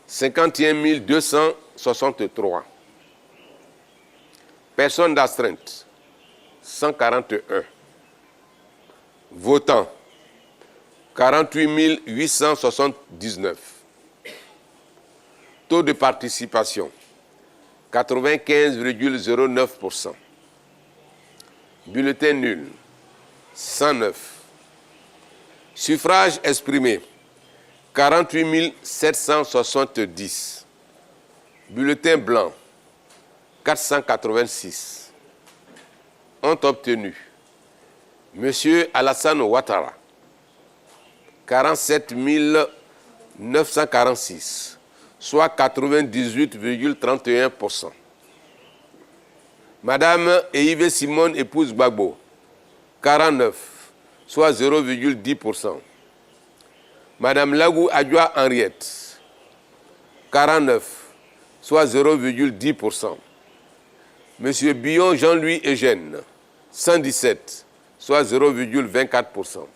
51 263. Personnes d'astreinte, 141. Votants, 48 879. Taux de participation, 95,09%. Bulletin nul, 109. Suffrages exprimés, 48 770. Bulletin blanc, 486. Ont obtenu Monsieur Alassane Ouattara, 47 946, soit 98,31%. Madame Eive Simone, épouse Gbagbo, 49, soit 0,10%. Madame Lagou Adjoa Henriette, 49, soit 0,10%. Monsieur Billon Jean-Louis Eugène, 117, soit 0,24%.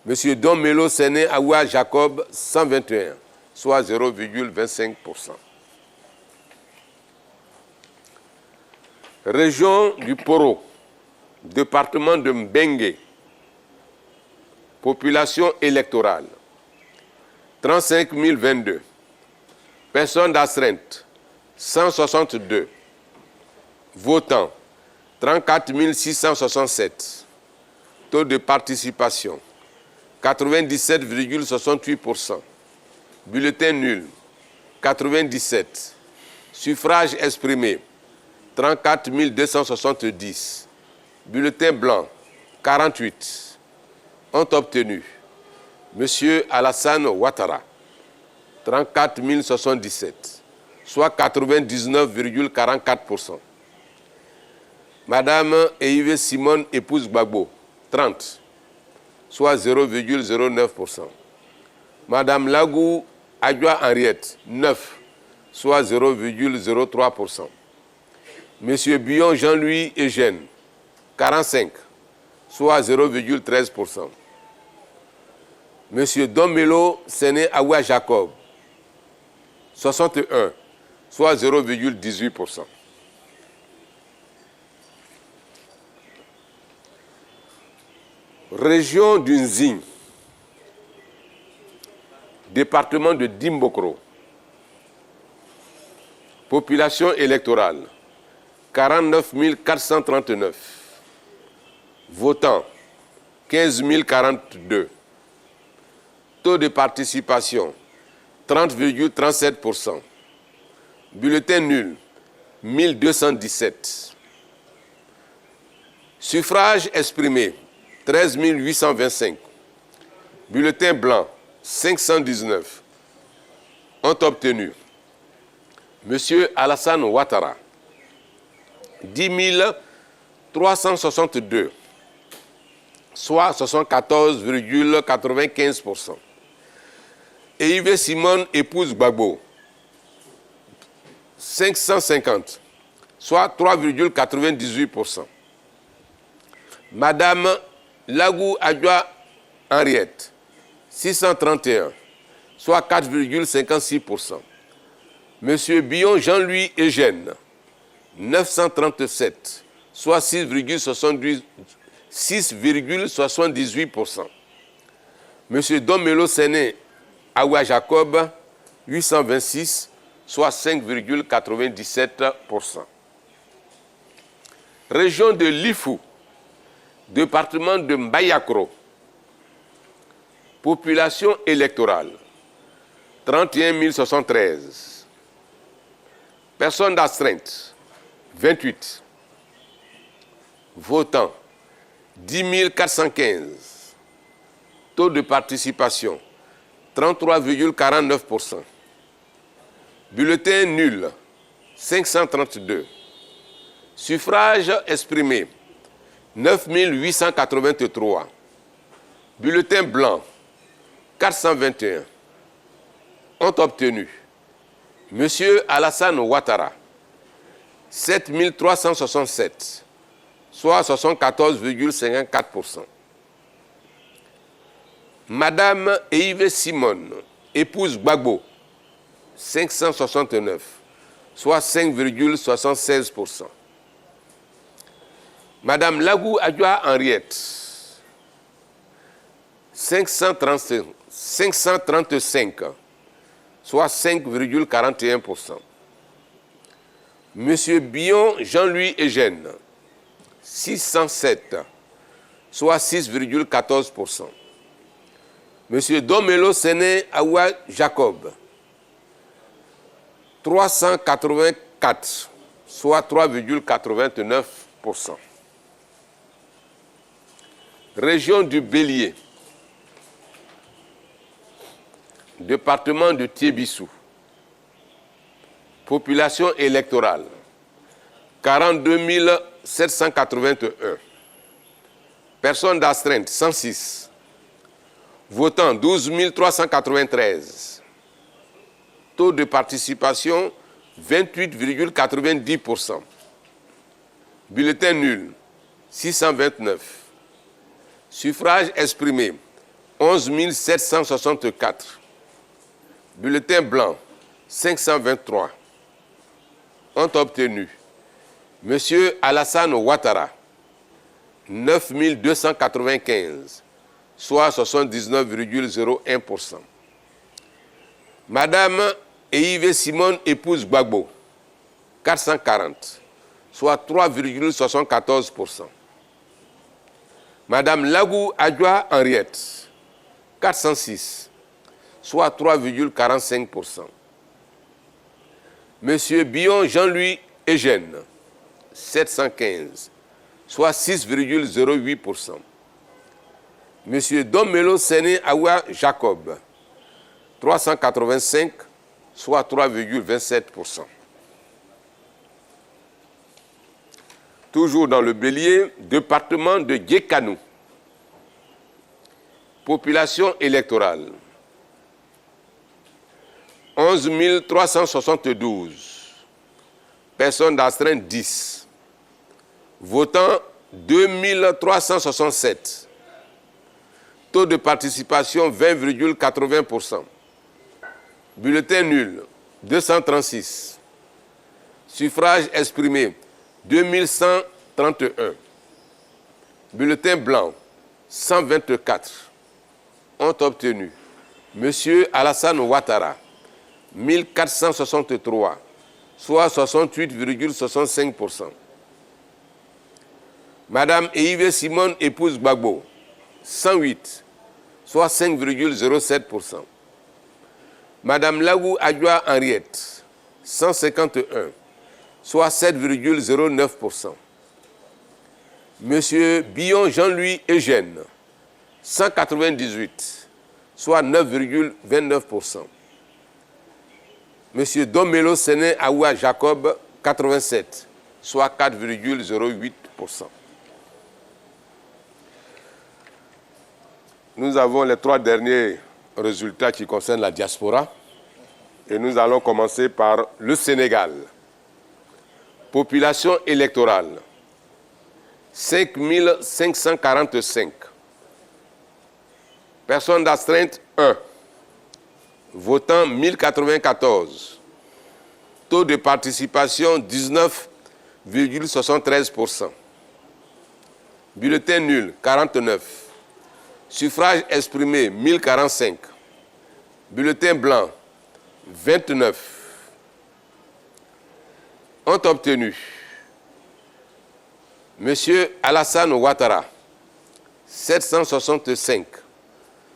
Monsieur Don Melo Séné Awa Jacob, 121, soit 0,25%. Région du Poro, département de Mbengue, population électorale, 35 022. Personnes d'astreinte, 162. Votants, 34 667. Taux de participation, 97,68%. Bulletin nul, 97. Suffrage exprimé, 34 270. Bulletin blanc, 48. Ont obtenu Monsieur Alassane Ouattara, 34 077, soit 99,44%. Madame Eive Simone, épouse Gbagbo, 30, soit 0,09%. Madame Lagou Adjoa Henriette, 9, soit 0,03%. Monsieur Billon Jean-Louis Eugène, 45, soit 0,13%. Monsieur Domelo Séné Awa Jacob, 61, soit 0,18%. Région du Nzing, département de Dimbokro, population électorale, 49 439, votants, 15 042, taux de participation, 30,37%, bulletin nul, 1217, suffrage exprimé, 13 825, bulletin blanc, 519, ont obtenu Monsieur Alassane Ouattara, 10 362, soit 74,95%. Eive Simone, épouse Gbagbo, 550, soit 3,98%. Madame Lagou Adjoa Henriette, 631, soit 4,56%. Monsieur Billon Jean-Louis Eugène, 937, soit 6,78%. Monsieur Domelo Séné Awa Jacob, 826, soit 5,97%. Région de Lifou, département de Mbayakro, population électorale, 31 073. Personnes d'astreinte, 28. Votants, 10 415. Taux de participation, 33,49%. Bulletin nul, 532. Suffrage exprimé, 9 883. Bulletin blanc, 421. Ont obtenu Monsieur Alassane Ouattara, 7 367, soit 74,54%. Madame Eive Simone, épouse Gbagbo, 569, soit 5,76%. Madame Lagou Adjoa Henriette, 535, soit 5,41%. Monsieur Billon Jean-Louis Eugène, 607, soit 6,14%. Monsieur Domelo Séné Awa Jacob, 384, soit 3,89%. Région du Bélier, département de Tiébissou, population électorale, 42 781. Personnes d'astreinte, 106. Votants, 12 393. Taux de participation, 28,90%. Bulletin nul, 629. Suffrage exprimé, 11 764. Bulletin blanc, 523. Ont obtenu Monsieur Alassane Ouattara, 9 295, soit 79,01%. Madame Eive Simone, épouse Gbagbo, 440, soit 3,74%. Madame Lagou Adjoa Henriette, 406, soit 3,45%. Monsieur Bion Jean-Louis Eugène, 715, soit 6,08%. Monsieur Domelo Séné Awa Jacob, 385, soit 3,27%. Toujours dans le Bélier, département de Djekanou. Population électorale, 11 372. Personnes d'astreinte, 10. Votants, 2 367. Taux de participation, 20,80%. Bulletin nul, 236. Suffrage exprimé, 2131. Bulletin blanc, 124. Ont obtenu Monsieur Alassane Ouattara, 1463, soit 68,65%. Madame Eive Simone, épouse Gbagbo, 108, soit 5,07%. Madame Lagou Adjoa Henriette, 151, soit 7,09%. Monsieur Bion Jean-Louis Eugène, 198, soit 9,29%. Monsieur Domelo Séné Awa Jacob, 87, soit 4,08%. Nous avons les 3 derniers résultats qui concernent la diaspora. Et nous allons commencer par le Sénégal. Population électorale, 5 545. Personnes d'astreinte, 1. Votants, 1094. Taux de participation, 19,73%. Bulletin nul, 49. Suffrage exprimé, 1045. Bulletin blanc, 29. Ont obtenu Monsieur Alassane Ouattara, 765,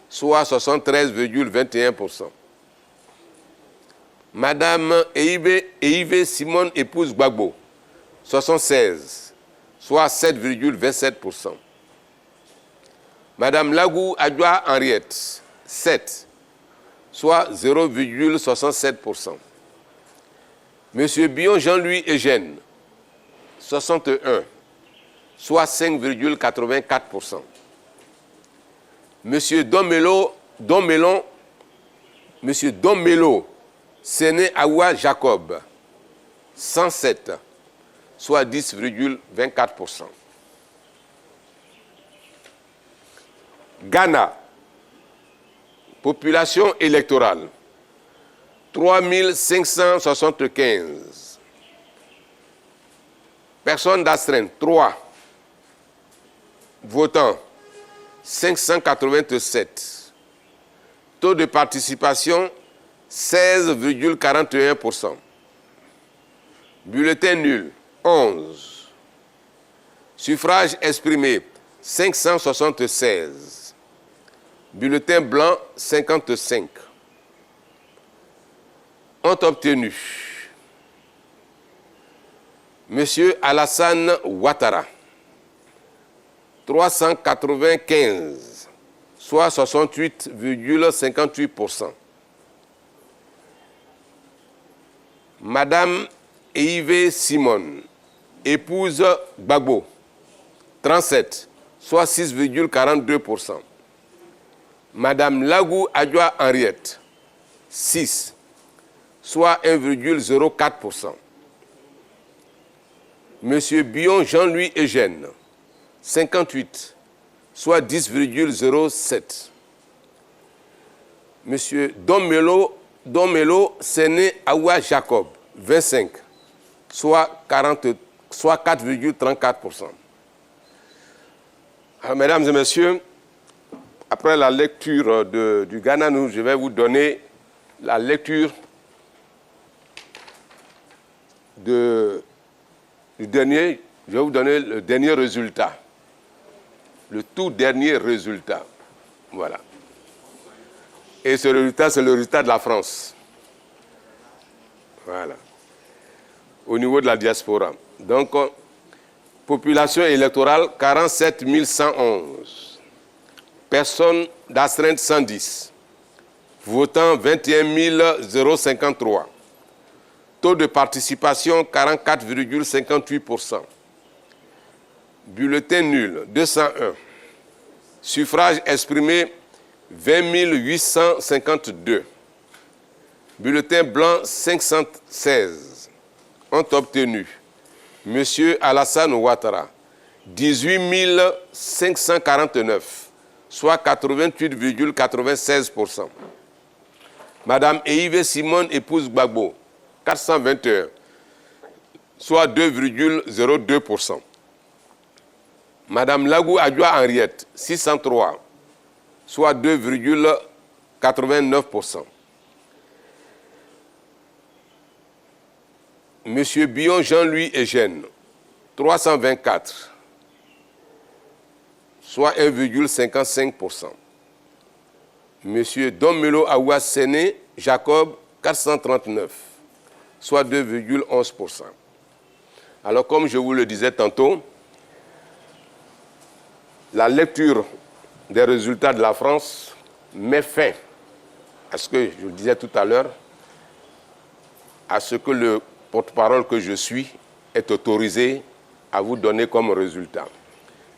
soit 73,21%. Madame Eive Simone, épouse Gbagbo, 76, soit 7,27%. Madame Lagou Adjoa Henriette, 7, soit 0,67%. Monsieur Bion Jean-Louis Eugène, 61, soit 5,84%. Monsieur Domelo Séné Awa Jacob, 107, soit 10,24%. Ghana, population électorale, 3 575. Personnes d'astreinte, 3. Votants, 587. Taux de participation, 16,41%. Bulletin nul, 11. Suffrage exprimé, 576. Bulletin blanc, 55. Ont obtenu Monsieur Alassane Ouattara, 395, soit 68,58%. Madame Eive Simone, épouse Gbagbo, 37, soit 6,42%. Madame Lagou Adjoa Henriette, 6, soit 1,04%. Monsieur Bion Jean-Louis Eugène, 58, soit 10,07. Monsieur Domelo Séné Awa Jacob, 25, soit 4,34%. Alors, mesdames et messieurs, après la lecture du Ghana, je vais vous donner la lecture du dernier. Je vais vous donner le dernier résultat. Le tout dernier résultat. Voilà. Et ce résultat, c'est le résultat de la France. Voilà. Au niveau de la diaspora. Donc, population électorale, 47 111. Personnes d'astreinte, 110. Votants, 21 053. Taux de participation, 44,58%. Bulletin nul, 201. Suffrage exprimé, 20 852. Bulletin blanc, 516. Ont obtenu Monsieur Alassane Ouattara, 18 549, soit 88,96%. Madame Eive Simone, épouse Gbagbo, 421, soit 2,02%. Madame Lagou Adjoa Henriette, 603, soit 2,89%. Monsieur Bion Jean-Louis Eugène, 324, soit 1,55%. Monsieur Domelo Awa Séné Jacob, 439, soit 2,11%. Alors, comme je vous le disais tantôt, la lecture des résultats de la France met fin à ce que je le disais tout à l'heure, à ce que le porte-parole que je suis est autorisé à vous donner comme résultat.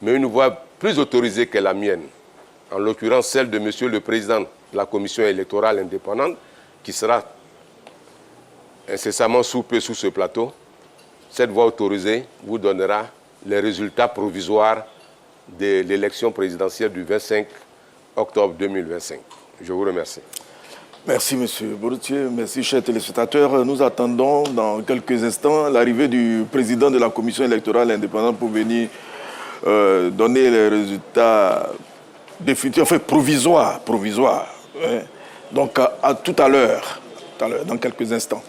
Mais une voix plus autorisée que la mienne, en l'occurrence celle de Monsieur le Président de la Commission électorale indépendante, qui sera incessamment sous peu sous ce plateau, cette voix autorisée vous donnera les résultats provisoires de l'élection présidentielle du 25 octobre 2025. Je vous remercie. Merci, M. Boroutier. Merci, chers téléspectateurs. Nous attendons dans quelques instants l'arrivée du président de la Commission électorale indépendante pour venir donner les résultats définitifs, enfin provisoires. Hein. Donc, à tout à l'heure, dans quelques instants.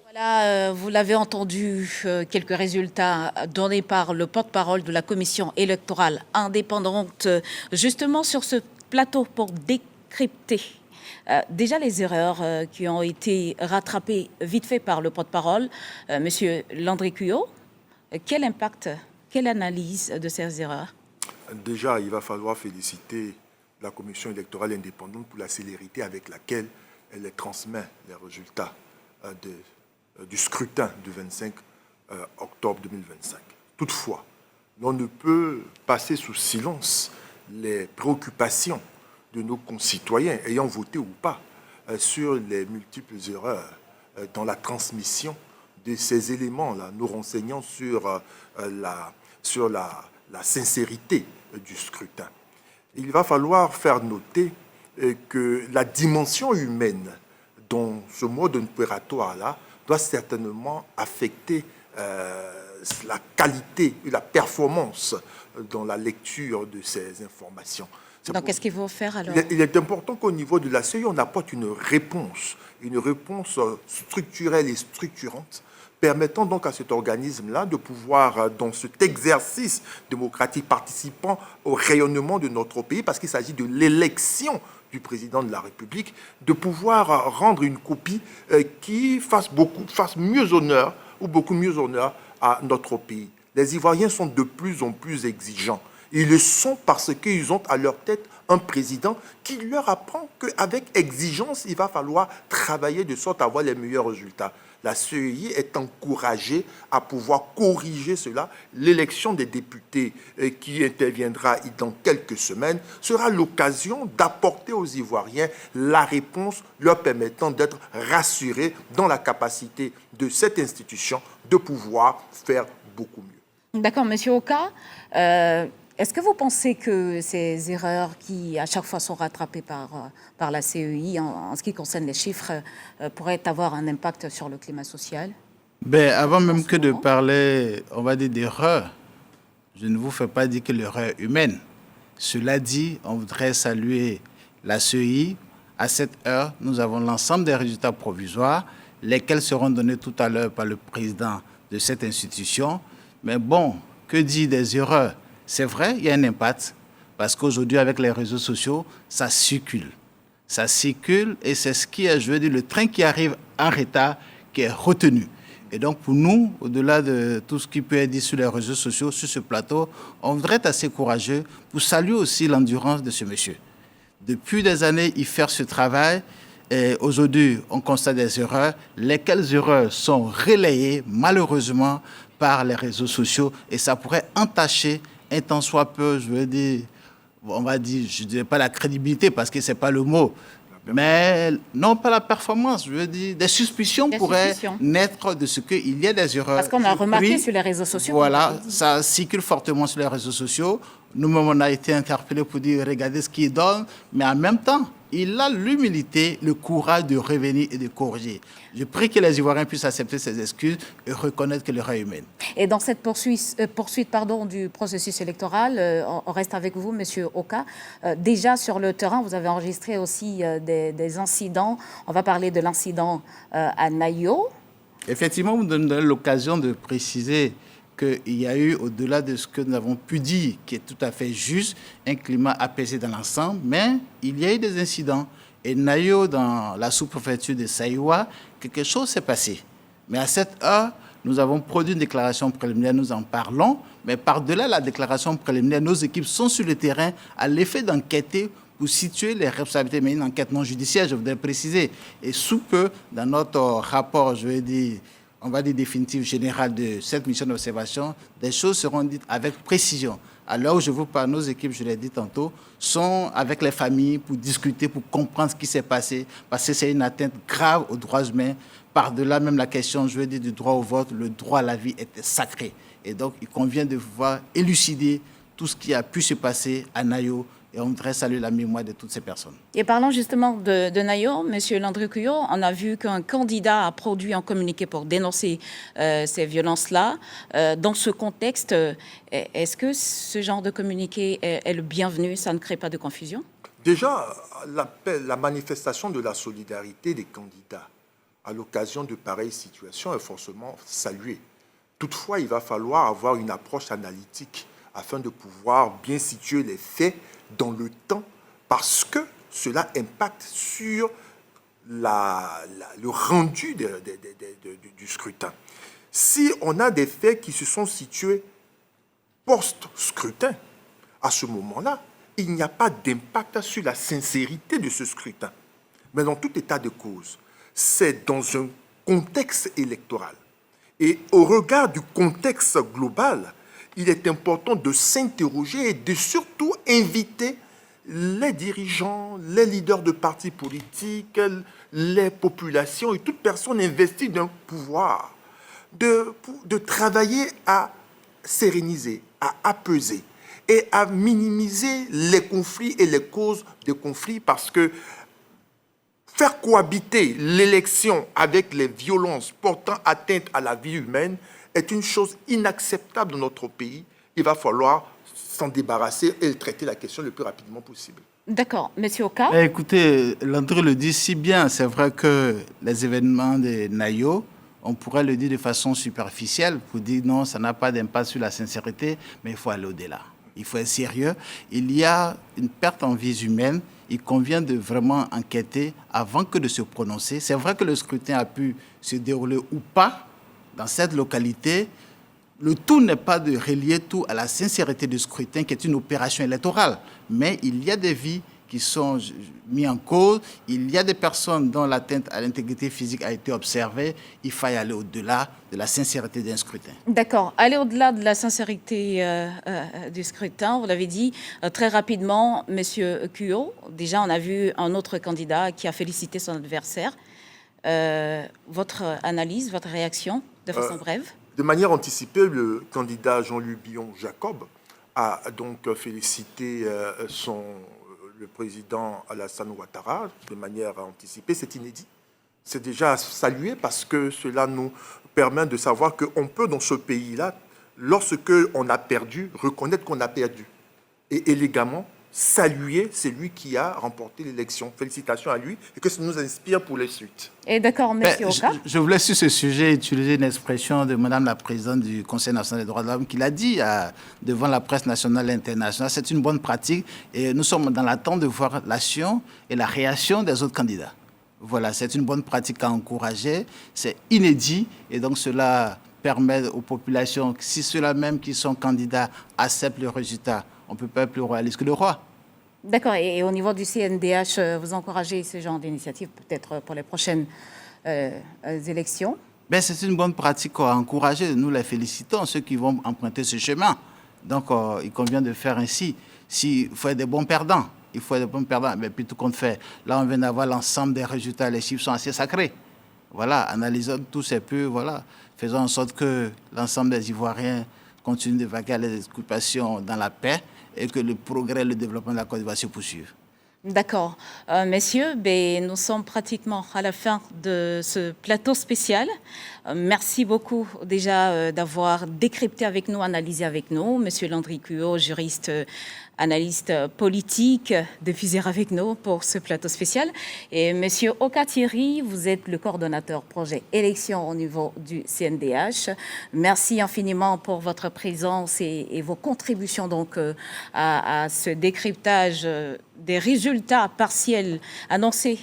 Voilà, vous l'avez entendu, quelques résultats donnés par le porte-parole de la Commission électorale indépendante, justement sur ce plateau pour décrypter déjà les erreurs qui ont été rattrapées vite fait par le porte-parole, Monsieur Landry Cuyot. Quel impact, quelle analyse de ces erreurs? Déjà, il va falloir féliciter la Commission électorale indépendante pour la célérité avec laquelle elle transmet les résultats du scrutin du 25 octobre 2025. Toutefois, on ne peut passer sous silence les préoccupations de nos concitoyens, ayant voté ou pas, sur les multiples erreurs dans la transmission de ces éléments-là, nous renseignant sur la sincérité du scrutin. Il va falloir faire noter que la dimension humaine dans ce mode opératoire-là doit certainement affecter la qualité et la performance dans la lecture de ces informations. Donc, qu'est-ce qu'il faut faire alors? Il est important qu'au niveau de la CEI, on apporte une réponse structurelle et structurante, permettant donc à cet organisme-là de pouvoir, dans cet exercice démocratique participant au rayonnement de notre pays, parce qu'il s'agit de l'élection du président de la République, de pouvoir rendre une copie qui fasse mieux honneur, ou beaucoup mieux honneur à notre pays. Les Ivoiriens sont de plus en plus exigeants. Ils le sont parce qu'ils ont à leur tête un président qui leur apprend qu'avec exigence, il va falloir travailler de sorte à avoir les meilleurs résultats. La CEI est encouragée à pouvoir corriger cela. L'élection des députés qui interviendra dans quelques semaines sera l'occasion d'apporter aux Ivoiriens la réponse leur permettant d'être rassurés dans la capacité de cette institution de pouvoir faire beaucoup mieux. D'accord, Monsieur Oka. Est-ce que vous pensez que ces erreurs qui, à chaque fois, sont rattrapées par la CEI en ce qui concerne les chiffres pourraient avoir un impact sur le climat social? Avant même que de parler, on va dire, d'erreur, je ne vous fais pas dire que l'erreur est humaine. Cela dit, on voudrait saluer la CEI. À cette heure, nous avons l'ensemble des résultats provisoires, lesquels seront donnés tout à l'heure par le président de cette institution. Mais bon, que dire des erreurs? C'est vrai, il y a un impact, parce qu'aujourd'hui, avec les réseaux sociaux, ça circule. Ça circule et c'est ce qui est, je veux dire, le train qui arrive en retard, qui est retenu. Et donc, pour nous, au-delà de tout ce qui peut être dit sur les réseaux sociaux, sur ce plateau, on voudrait être assez courageux pour saluer aussi l'endurance de ce monsieur. Depuis des années, il fait ce travail. Et aujourd'hui, on constate des erreurs. Lesquelles erreurs sont relayées, malheureusement, par les réseaux sociaux. Et ça pourrait entacher un tant soit peu, je veux dire, on va dire, je ne dirais pas la crédibilité parce que ce n'est pas le mot, mais non pas la performance, je veux dire, des suspicions pourraient naître de ce qu'il y a des erreurs. Parce qu'on a remarqué sur les réseaux sociaux. Voilà, ça circule fortement sur les réseaux sociaux. Nous-mêmes, on a été interpellés pour dire, regardez ce qu'il donne, mais en même temps, il a l'humilité, le courage de revenir et de corriger. Je prie que les Ivoiriens puissent accepter ces excuses et reconnaître que l'erreur est humaine. Et dans cette poursuite du processus électoral, on reste avec vous, Monsieur Oka. Déjà sur le terrain, vous avez enregistré aussi des incidents. On va parler de l'incident à Nayo. Effectivement, vous nous donnez l'occasion de préciser qu'il y a eu, au-delà de ce que nous avons pu dire, qui est tout à fait juste, un climat apaisé dans l'ensemble, mais il y a eu des incidents. Et Nayo, dans la sous-préfecture de Saïwa, quelque chose s'est passé. Mais à cette heure, nous avons produit une déclaration préliminaire, nous en parlons, mais par-delà la déclaration préliminaire, nos équipes sont sur le terrain à l'effet d'enquêter pour situer les responsabilités, mais une enquête non judiciaire, je voudrais préciser. Et sous peu, dans notre rapport, je vais dire, on va dire définitif général de cette mission d'observation, des choses seront dites avec précision. À l'heure où je vous parle, nos équipes, je l'ai dit tantôt, sont avec les familles pour discuter, pour comprendre ce qui s'est passé, parce que c'est une atteinte grave aux droits humains. Par-delà même la question, je veux dire, du droit au vote, le droit à la vie était sacré. Et donc, il convient de pouvoir élucider tout ce qui a pu se passer à Nayo. Et on voudrait saluer la mémoire de toutes ces personnes. Et parlant justement de Nayo, M. Landry Cuyot, on a vu qu'un candidat a produit un communiqué pour dénoncer ces violences-là. Dans ce contexte, est-ce que ce genre de communiqué est le bienvenu? Ça ne crée pas de confusion? Déjà, la manifestation de la solidarité des candidats à l'occasion de pareilles situations est forcément saluée. Toutefois, il va falloir avoir une approche analytique afin de pouvoir bien situer les faits dans le temps, parce que cela impacte sur le rendu du scrutin. Si on a des faits qui se sont situés post-scrutin, à ce moment-là, il n'y a pas d'impact sur la sincérité de ce scrutin. Mais dans tout état de cause, c'est dans un contexte électoral. Et au regard du contexte global, il est important de s'interroger et de surtout inviter les dirigeants, les leaders de partis politiques, les populations et toute personne investie d'un pouvoir de travailler à séréniser, à apaiser et à minimiser les conflits et les causes de conflits, parce que faire cohabiter l'élection avec les violences portant atteinte à la vie humaine est une chose inacceptable dans notre pays. Il va falloir s'en débarrasser et traiter la question le plus rapidement possible. D'accord. Monsieur Oka? Écoutez, Landry le dit si bien. C'est vrai que les événements de Nayo, on pourrait le dire de façon superficielle pour dire non, ça n'a pas d'impact sur la sincérité, mais il faut aller au-delà. Il faut être sérieux. Il y a une perte en vies humaines. Il convient de vraiment enquêter avant que de se prononcer. C'est vrai que le scrutin a pu se dérouler ou pas dans cette localité. le tout n'est pas de relier tout à la sincérité du scrutin, qui est une opération électorale. Mais il y a des vies qui sont mises en cause. Il y a des personnes dont l'atteinte à l'intégrité physique a été observée. Il faut y aller au-delà de la sincérité d'un scrutin. D'accord. Aller au-delà de la sincérité du scrutin, vous l'avez dit très rapidement, Monsieur Kuo. Déjà, on a vu un autre candidat qui a félicité son adversaire. Votre analyse, votre réaction, de façon brève? De manière anticipée, le candidat Jean-Louis Billon-Jacob a donc félicité le président Alassane Ouattara de manière anticipée. C'est inédit. C'est déjà à saluer parce que cela nous permet de savoir qu'on peut, dans ce pays-là, lorsque on a perdu, reconnaître qu'on a perdu. Et élégamment, saluer celui qui a remporté l'élection. Félicitations à lui et que ça nous inspire pour les suites. Et d'accord, monsieur Oka. Je voulais sur ce sujet utiliser une expression de Madame la Présidente du Conseil national des droits de l'homme qui l'a dit devant la presse nationale et internationale. C'est une bonne pratique et nous sommes dans l'attente de voir l'action et la réaction des autres candidats. Voilà, c'est une bonne pratique à encourager. C'est inédit et donc cela permet aux populations, si ceux-là même qui sont candidats acceptent le résultat, on ne peut pas être plus royaliste que le roi. D'accord. Et au niveau du CNDH, vous encouragez ce genre d'initiative peut-être pour les prochaines élections? C'est une bonne pratique à encourager. Nous les félicitons, ceux qui vont emprunter ce chemin. Donc, il convient de faire ainsi. Il faut être des bons perdants. Il faut être des bons perdants. Mais puis tout compte fait, là, on vient d'avoir l'ensemble des résultats. Les chiffres sont assez sacrés. Voilà, analysons tous ces peu. Voilà, faisons en sorte que l'ensemble des Ivoiriens continuent de vaquer à les occupations dans la paix et que le progrès et le développement de la Côte d'Ivoire se poursuivent. D'accord. Messieurs, nous sommes pratiquement à la fin de ce plateau spécial. Merci beaucoup déjà d'avoir décrypté avec nous, analysé avec nous. Monsieur Landry Kuo, juriste, analyste politique, de fuser avec nous pour ce plateau spécial. Et Monsieur Oka Thierry, vous êtes le coordonnateur projet élection au niveau du CNDH. Merci infiniment pour votre présence et vos contributions donc à ce décryptage des résultats partiels annoncés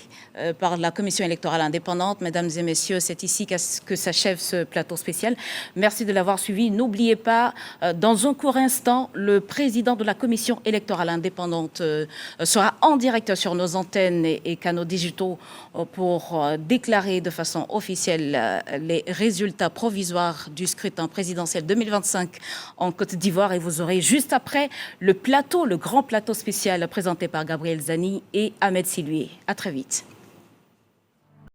par la Commission électorale indépendante. Mesdames et messieurs, c'est ici que s'achève ce plateau spécial. Merci de l'avoir suivi. N'oubliez pas, dans un court instant, le président de la Commission électorale indépendante sera en direct sur nos antennes et canaux digitaux pour déclarer de façon officielle les résultats provisoires du scrutin présidentiel 2025 en Côte d'Ivoire. Et vous aurez juste après le grand plateau spécial présenté par Gabriel Zani et Ahmed Silué. À très vite.